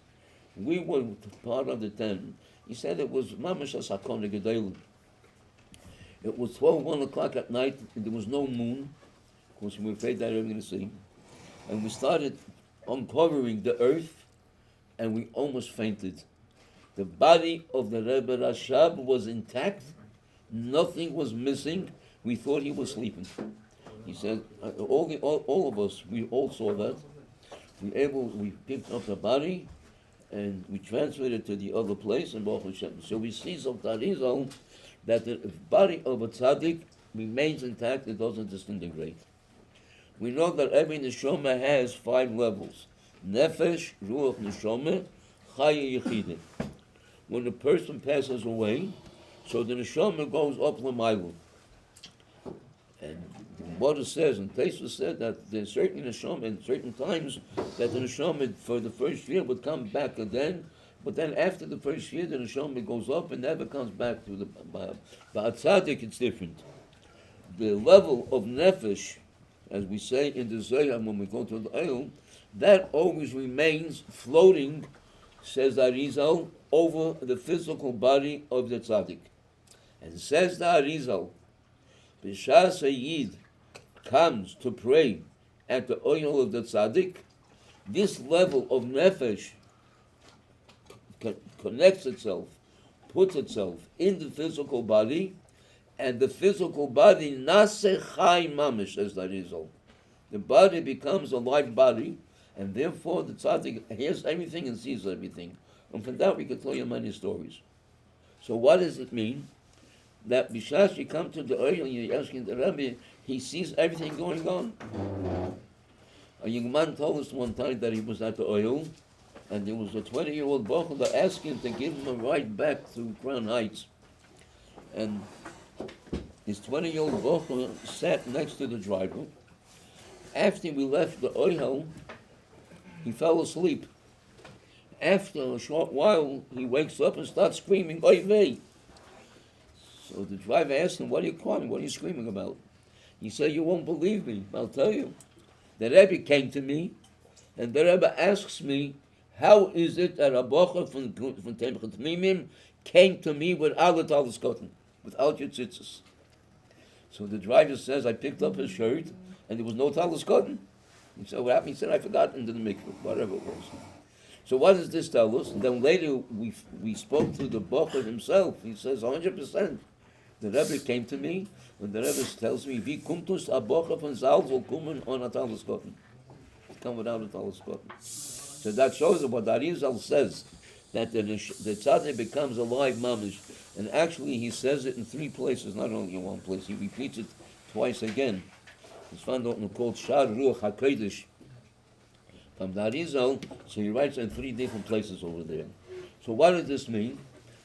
we were part of the 10. He said it was Mamash HaSakon Gedalim. It was 1 o'clock at night, and there was no moon, because we were afraid that we were going to see. And we started uncovering the earth, and we almost fainted. The body of the Rebbe Rashab was intact, nothing was missing. We thought he was sleeping. He said, all of us, we all saw that. We picked up the body, and we transferred it to the other place in Baruch Hashem. So we see of Tarizal that the body of a tzaddik remains intact, it doesn't disintegrate. We know that every neshama has 5 levels. Nefesh, Ruach Neshama, Chaya Yechideh. When a person passes away, so the neshama goes up l'maylu. And the Gemara says, and Tosfos said that there's certain neshama, in certain times, that the neshama for the first year would come back again, but then after the first year, the neshama goes up and never comes back to the But at tzaddik, it's different. The level of nefesh, as we say in the Zohar when we go to the oil, that always remains floating, says Arizal, over the physical body of the tzaddik. And says the Arizal, B'shas a Yid comes to pray at the oil of the tzaddik, this level of nefesh connects itself, puts itself in the physical body, and the physical body naseh chai mamish, as that is all. The body becomes a live body, and therefore the tzaddik hears everything and sees everything. And from that we can tell you many stories. So what does it mean? That b'shas you come to the oil and you're asking the Rebbe, he sees everything going on. A young man told us one time that he was at the oil, and there was a 20-year-old bochel that asked him to give him a ride back to Crown Heights. And his 20-year-old bochel sat next to the driver. After we left the oil, he fell asleep. After a short while, he wakes up and starts screaming, "Oy vey!" So the driver asked him, "What are you crying? What are you screaming about?" He said, "You won't believe me. I'll tell you. The Rebbe came to me, and the Rebbe asks me, how is it that a bocher from Temech Tmimim came to me without a talis cotton, without your tzitzis?" So the driver says, "I picked up his shirt, and there was no talis cotton." He said, "What happened?" He said, "I forgot into the mikveh," whatever it was. So what does this tell us? And then later we spoke to the bocher himself. He says, 100%. The Rebbe came to me, and the Rebbe tells me, "Wie kommt us a bocher von Saal soll kommen on a talis cotton?" Come without a talis cotton. So that shows what Arizal says, that the tzaddik becomes a live mamish. And actually he says it in 3 places, not only in 1 place. He repeats it twice again. It's found out in called Shar Ruach HaKodesh from the Arizal, so he writes in 3 different places over there. So what does this mean?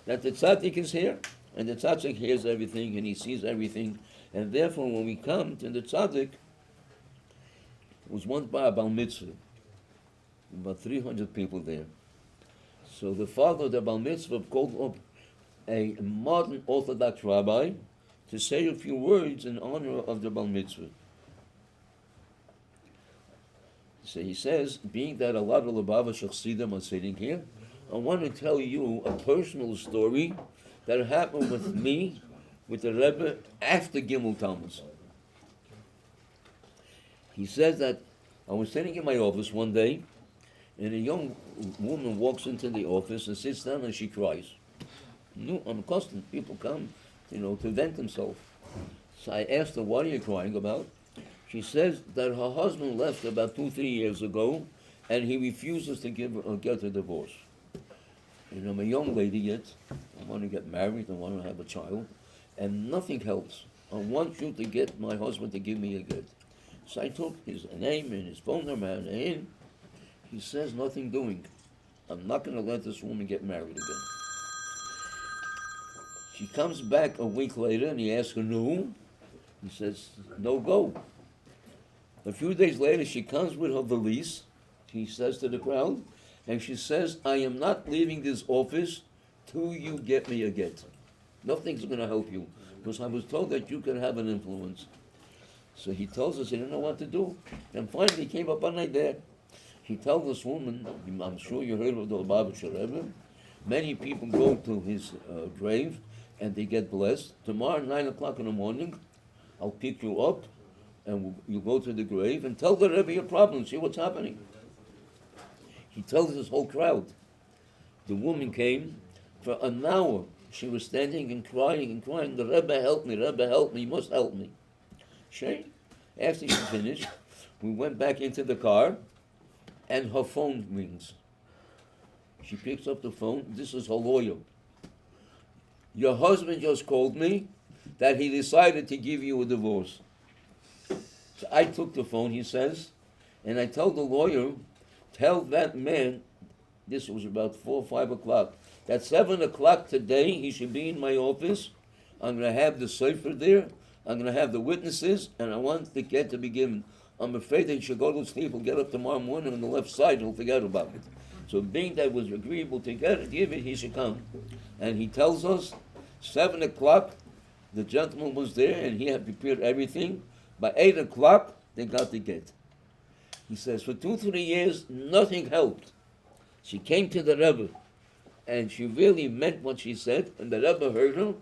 That the tzaddik is here, and the tzaddik hears everything, and he sees everything, and therefore when we come to the tzaddik, was once by a Bal Mitzvah, about 300 people there. So the father of the Bar Mitzvah called up a modern Orthodox rabbi to say a few words in honor of the Bar Mitzvah. So he says, being that a lot of Lubavitcher Chassidim are sitting here, I want to tell you a personal story that happened with me, with the Rebbe, after Gimel Tammuz. He says that I was sitting in my office one day, and a young woman walks into the office and sits down and she cries. No, I'm accustomed. People come, to vent themselves. So I asked her, what are you crying about? She says that her husband left about 2-3 years ago, and he refuses to get a divorce. And I'm a young lady yet. I want to get married. I want to have a child. And nothing helps. I want you to get my husband to give me a get. So I took his name and his phone number and in. He says, nothing doing. I'm not going to let this woman get married again. She comes back a week later and he asks her, no. He says, no go. A few days later, she comes with her valise. She says to the crowd, and she says, I am not leaving this office till you get me a get. Nothing's going to help you, because I was told that you could have an influence. So he tells us he didn't know what to do. And finally, he came up an idea. He tells this woman, I'm sure you heard of the Lubavitcher Rebbe, many people go to his grave and they get blessed. Tomorrow, 9 o'clock in the morning, I'll pick you up and you go to the grave and tell the Rebbe your problem, see what's happening. He tells this whole crowd. The woman came for an hour. She was standing and crying. The Rebbe, help me, you must help me. Shame. After she finished, we went back into the car and her phone rings. She picks up the phone. This is her lawyer. Your husband just called me that he decided to give you a divorce. So I took the phone, he says, and I told the lawyer, tell that man, this was about 4 or 5 o'clock, that 7 o'clock today he should be in my office. I'm going to have the sefer there. I'm going to have the witnesses, and I want the get to be given. I'm afraid that he should go to sleep. He'll get up tomorrow morning on the left side, he'll forget about it. So being that was agreeable to give it, he should come. And he tells us, 7 o'clock, the gentleman was there, and he had prepared everything. By 8 o'clock, they got the get. He says, for 2-3 years, nothing helped. She came to the Rebbe, and she really meant what she said, and the Rebbe heard her.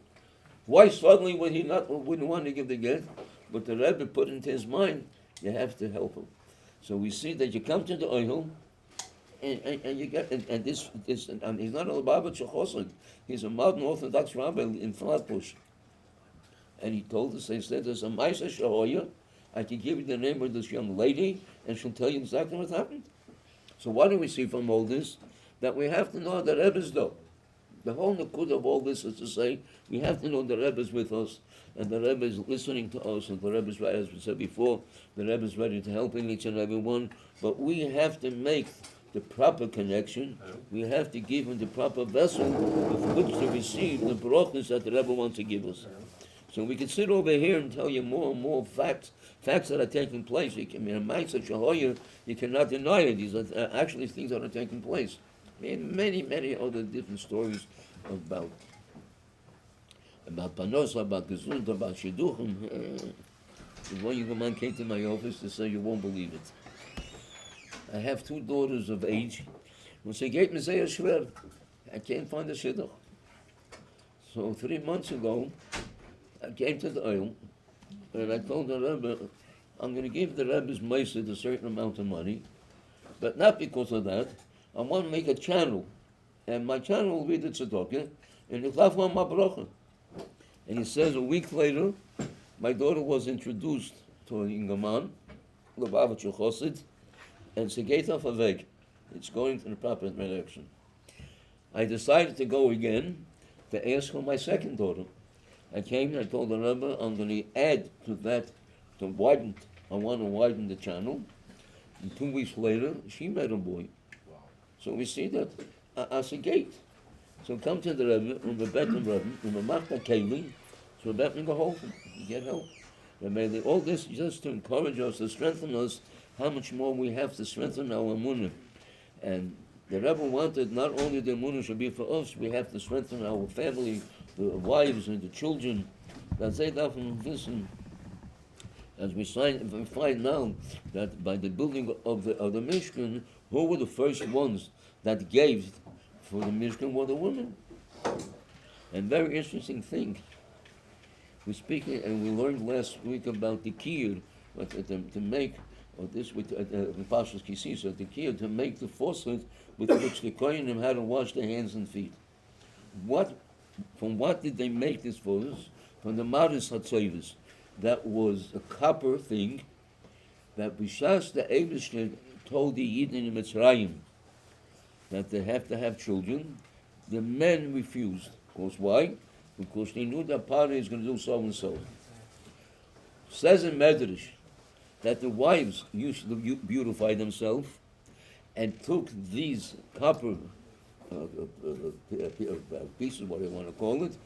Why suddenly would he wouldn't want to give the get? But the Rebbe put into his mind, you have to help him. So we see that you come to the oil, and you get, and this and he's not a Lubavitcher Chossid. He's a modern Orthodox rabbi in Flatbush. And he told us, he said, there's a Maisa Shahoya, I can give you the name of this young lady, and she'll tell you exactly what happened. So what do we see from all this? That we have to know the Rebbe's though. The whole nakud of all this is to say, we have to know the Rebbe's with us, and the Rebbe is listening to us, and the Rebbe's, as we said before, the Rebbe is ready to help each and every one, but we have to make the proper connection. We have to give him the proper vessel with which to receive the brachas that the Rebbe wants to give us. So we can sit over here and tell you more and more facts that are taking place. You can, you cannot deny it. These are actually things that are taking place. Many other different stories about Panos, about Gesund, about Shidduchim. One young man came to my office to say, you won't believe it. I have 2 daughters of age. When she gave me a shver, I can't find a Shidduch. So 3 months ago, I came to the oil, and I told the Rebbe, I'm going to give the Rebbe's Meisid a certain amount of money, but not because of that. I want to make a channel, and my channel will be the tzedakah, and it's not one bracha. And he says a week later, my daughter was introduced to a young man, Lubavitcher Chossid, and she gave off a weg. It's going to the proper direction. I decided to go again to ask for my second daughter. I came and I told the Rebbe, I'm going to add to that, I want to widen the channel. And 2 weeks later, she met a boy. So we see that as a gate. So come to the Rebbe, and the Rebbe, and the Machta Keli, so Rebbe can go home, you get help. And may all this just to encourage us, to strengthen us, how much more we have to strengthen our emunah. And The Rebbe wanted not only the emunah should be for us, we have to strengthen our family, the wives and the children. That they often listen. As we find now that by the building of the Mishkan, who were the first ones that gave for the Mishkan were the women. And very interesting thing. We speak and we learned last week about the kiyur, to make or this with the Pashas Kisisa, the kiyur to make the faucet with which the kohenim had to wash their hands and feet. From what did they make this faucet? From the Maris Hatzovis. That was a copper thing that Bishas the Eibishter told the Yidden in Mitzrayim that they have to have children. The men refused. Of course, why? Because they knew that Pari is going to do so and so. Says in Medrash that the wives used to beautify themselves and took these copper pieces, what I want to call it,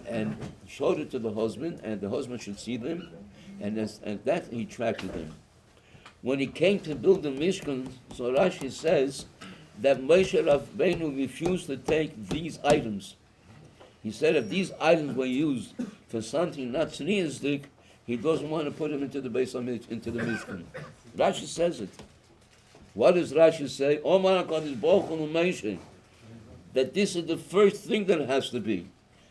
and showed it to the husband, and the husband should see them, and that he attracted them. When he came to build the Mishkan, so Rashi says that Moshe Rabbeinu refused to take these items. He said if these items were used for something not tzniistic, he doesn't want to put them into the into the Mishkan. Rashi says it. What does Rashi say? Omar HaKadosh Baruch Hu Moshe, that this is the first thing that has to be,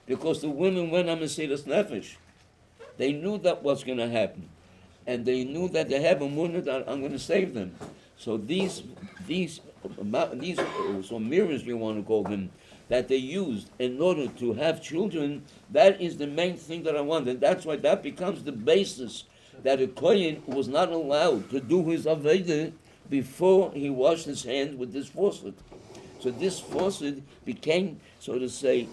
because the women went on Mesiras Nefesh. They knew that was going to happen, and they knew that they have a emunah that I'm going to save them. So these so mirrors, you want to call them, that they used in order to have children, that is the main thing that I want. And that's why that becomes the basis that a kohen was not allowed to do his aveda before he washed his hands with this faucet. So this faucet became, so to say,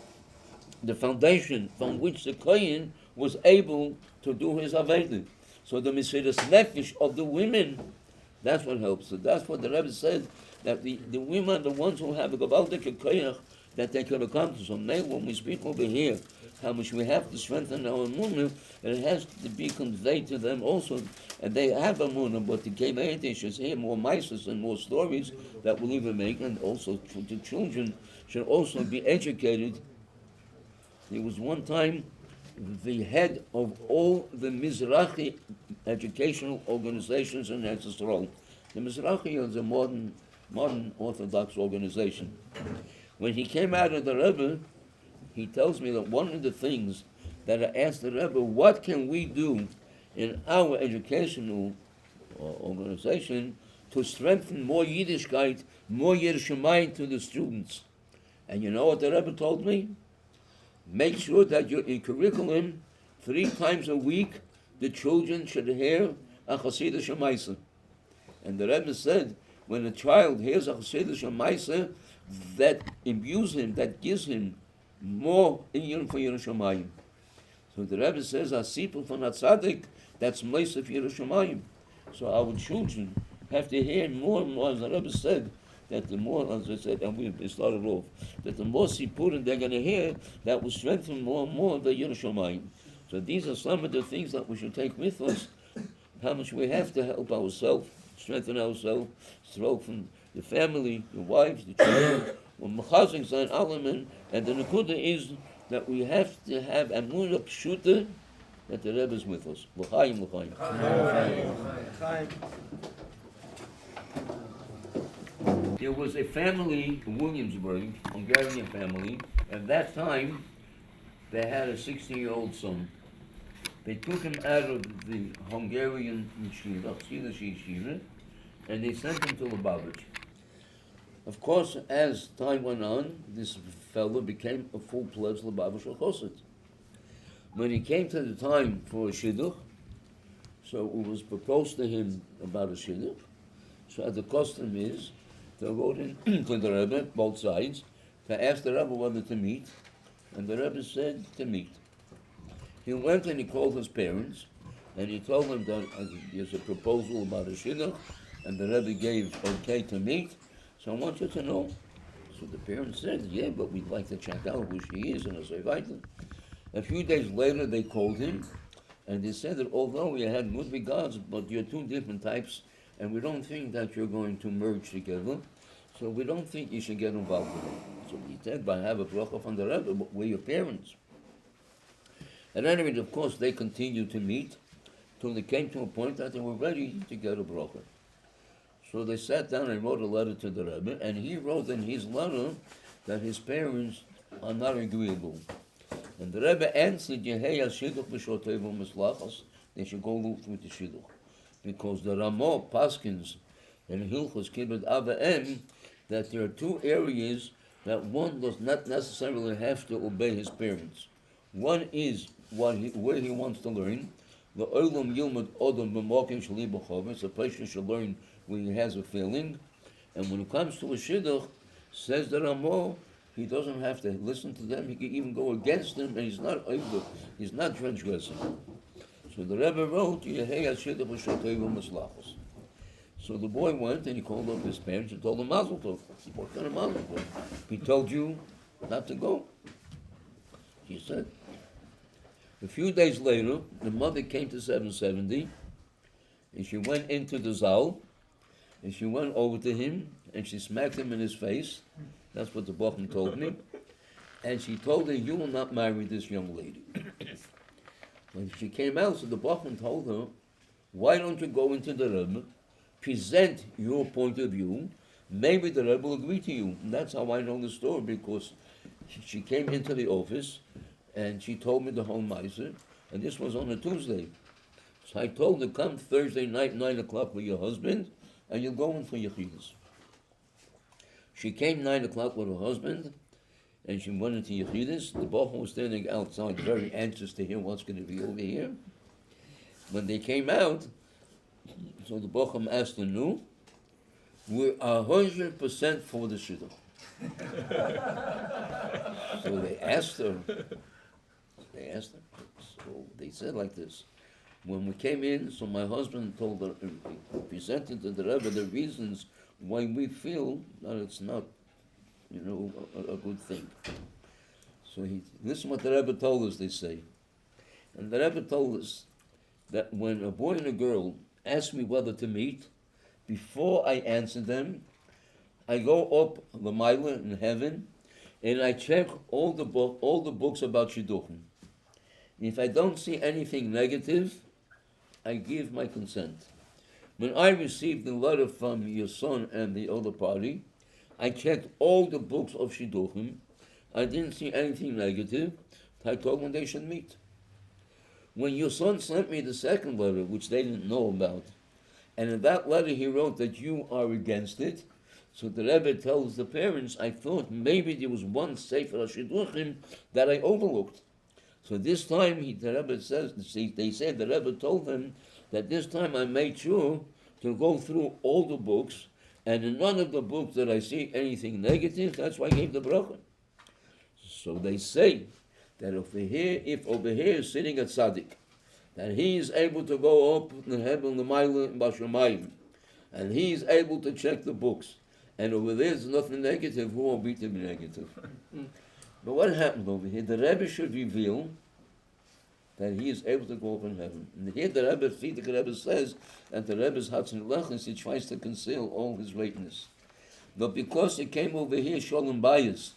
the foundation from which the kohen was able to do his aveda. So the Mesiras Nefesh of the women, that's what helps. So that's what the Rebbe said, that the women are the ones who have a gavaldik koyach that they could accomplish. So now when we speak over here, how much we have to strengthen our emunah, it has to be conveyed to them also. And they have emunah, but the Kevayete should hear more mices and more stories that will even make, and also the children should also be educated. There was one time the head of all the Mizrahi educational organizations in Eretz Yisrael. The Mizrahi is a modern Orthodox organization. When he came out of the Rebbe, he tells me that one of the things that I asked the Rebbe, what can we do in our educational organization to strengthen more Yiddishkeit, more Yerushalayim to the students? And you know what the Rebbe told me? Make sure that your curriculum, 3 times a week, the children should hear a Chasidish Maisa. And the Rebbe said, when a child hears a Chasidish Maisa, that imbues him, that gives him more in for Yerushalayim. So the Rebbe says, "Asipul from Atzadik, that's Meisef Yerushalayim." So our children have to hear more and more, as the Rebbe said, that the more, as I said, and we started off, that the more Sipurim they're going to hear, that will strengthen more and more the Yerushalayim. So these are some of the things that we should take with us, how much we have to help ourselves, strengthen ourselves, strengthen the family, the wives, the children, and the Nakuda is that we have to have Amunah Pshuta, that the Rebbe is with us. L'chaim, l'chaim. There was a family in Williamsburg, Hungarian family. At that time, they had a 16-year-old son. They took him out of the Hungarian yeshiva, and they sent him to Lubavitcher. Of course, as time went on, this fellow became a full-fledged Lubavitcher Chosid. When he came to the time for a shidduch, so it was proposed to him about a shidduch. So the custom is to go in to the Rebbe, both sides, to ask the Rebbe whether to meet, and the Rebbe said to meet. He went and he called his parents, and he told them that there's a proposal about a shidduch, and the Rebbe gave okay to meet. So I want you to know. So the parents said, yeah, but we'd like to check out who she is, and I said, right. A few days later, they called him, and they said that although we had good regards, but you're 2 different types, and we don't think that you're going to merge together. So we don't think you should get involved with it. So he said, by have a bracha from the Rebbe, we're your parents. At any rate, of course, they continued to meet till they came to a point that they were ready to get a bracha. So they sat down and wrote a letter to the Rebbe, and he wrote in his letter that his parents are not agreeable. And the Rebbe answered, Yehei shidduch b'shotevu mislachos, they should go look through the shidduch. Because the Ramah Paskins and Hilchos Kibbutz Ava'em, that there are two areas that one does not necessarily have to obey his parents. One is where he wants to learn. The Olam Yilmud Odom B'Mokim Shali B'Chov, it's a place you should learn when he has a feeling. And when it comes to a shidduch, says the Ramah, he doesn't have to listen to them, he can even go against them, and he's not transgressing. So the Rebbe wrote, Yehei shidduch b'shotevu mislachos. So the boy went and he called up his parents and told them Mazel Tov. What kind of Mazel Tov? He told you not to go. He said. A few days later, the mother came to 770, and she went into the Zal, and she went over to him, and she smacked him in his face. That's what the Bochum told me. And she told him, you will not marry this young lady. When she came out, so the Bochum told her, why don't you go into the Rebbe, present your point of view, maybe the Rebbe will agree to you. And that's how I know the story, because she came into the office, and she told me the whole Meiser, and this was on a Tuesday. So I told her, come Thursday night, 9 o'clock with your husband, and you'll go in for Yechidus. She came 9 o'clock with her husband, and she went into Yechidus. The Bochum was standing outside, very anxious to hear what's going to be over here. When they came out, so the Bochum asked her, no, we're 100% for the shidduch. So they asked her, so they said like this, when we came in, so my husband told her, presented to the Rebbe the reasons why we feel that it's not, a good thing. So this is what the Rebbe told us, they say. And the Rebbe told us that when a boy and a girl ask me whether to meet, before I answer them, I go up the Maila in heaven, and I check all the books about Shidduchim. If I don't see anything negative, I give my consent. When I received the letter from your son and the other party, I checked all the books of Shidduchim. I didn't see anything negative. I told them they should meet. When your son sent me the second letter, which they didn't know about, and in that letter he wrote that you are against it, so the Rebbe tells the parents, I thought maybe there was one Sefer HaShidduchim that I overlooked. So this time, the Rebbe says, they said the Rebbe told them that this time I made sure to go through all the books, and in none of the books did I see anything negative. That's why I gave the bracha. So they say that if over here is sitting a tzaddik, that he is able to go up in heaven, the Maila, in Bashamayim, and he is able to check the books, and over there is nothing negative, who won't be to be negative? But what happened over here? The Rebbe should reveal that he is able to go up in heaven. And here the Rebbe says, and the Rebbe's Hatzon Lechus, he tries to conceal all his greatness. But because it came over here, Shalom Bayis,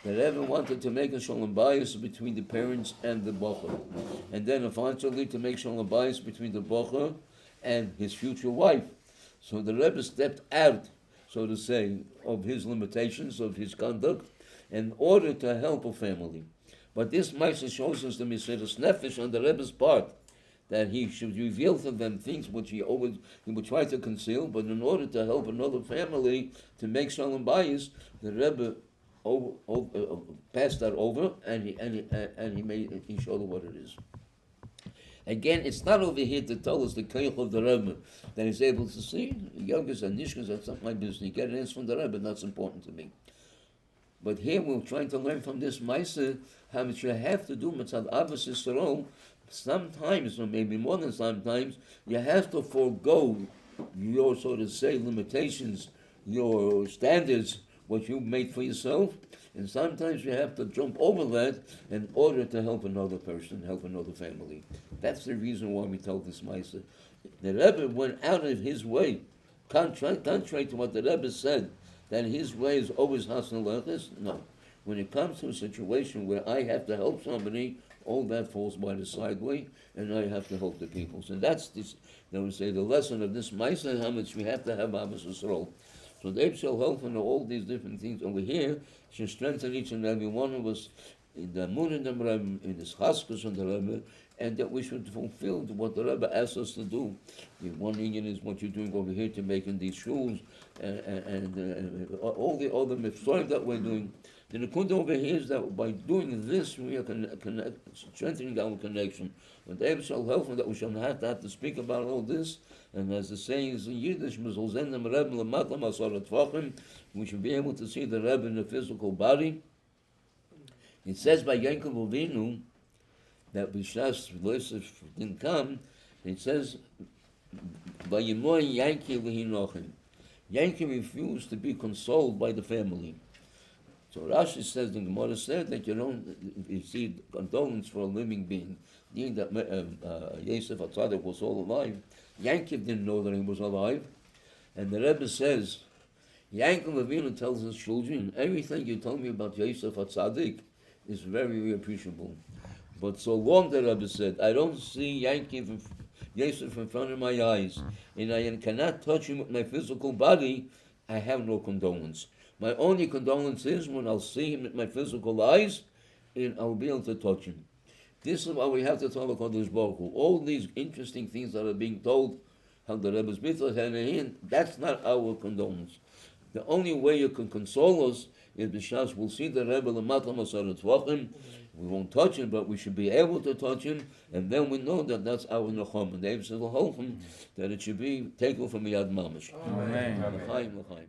the Rebbe wanted to make a Shalom Bayis between the parents and the Bocher. And then eventually to make Shalom Bayis between the Bocher and his future wife. So the Rebbe stepped out, so to say, of his limitations, of his conduct, in order to help a family. But this Maisa shows us the Mesiras Nefesh on the Rebbe's part, that he should reveal to them things which he would try to conceal, but in order to help another family to make Shalom Bayis, the Rebbe passed that over, and he showed them what it is. Again, it's not over here to tell us the Koyach of the Rebbe that he's able to see. Yogas and Nishkas, that's not my business. You get an answer from the Rebbe, that's important to me. But here we're trying to learn from this Maisa how much you have to do Mitzad Abbas Yisrael. Sometimes, or maybe more than sometimes, you have to forego your, so to say, limitations, your standards, what you made for yourself, and sometimes you have to jump over that in order to help another person, help another family. That's the reason why we told this Maisa. The Rebbe went out of his way, contrary to what the Rebbe said, that his way is always hasan lechis? No. When it comes to a situation where I have to help somebody, all that falls by the sideway, and I have to help the people. So that's this, they would say, the lesson of this Ma'aseh Hametz, we have to have Abbas Yisrael. So the shall help in all these different things over here, should strengthen each and every one of us in the Amun and the Rebbe, in the Chaskus and the Rebbe, and that we should fulfill what the Rebbe asks us to do. The one union is what you're doing over here to making these shuls, and all the other mitzvot that we're doing. The Nekundah over here is that by doing this, we are strengthening our connection. And the Rebbe shall help that we shall not have to speak about all this. And as the saying is in Yiddish, we should be able to see the Rebbe in the physical body. It says by Yankov Avinu that Bishas Yosef didn't come. It says, Yankov refused to be consoled by the family. So Rashi says, the Gemara said that you don't receive condolence for a living being. Being that Yosef HaTzadik was all alive, Yankov didn't know that he was alive. And the Rebbe says, Yankov Avinu tells his children, everything you told me about Yosef HaTzadik is very, very appreciable. But so long, the Rebbe said, I don't see Yosef in front of my eyes, and I cannot touch him with my physical body, I have no condolence. My only condolence is when I'll see him with my physical eyes, and I'll be able to touch him. This is why we have to tell the Kodesh Baruch Hu. All these interesting things that are being told, how the Rebbe's mitzvah hand in hand, that's not our condolence. The only way you can console us is b'shas we'll see the Rebbe l'matla masarat tvachim. We won't touch him, but we should be able to touch him, and then we know that that's our nacham. And David says, that it should be taken from Yad Mamish. Amen. L'chaim, l'chaim.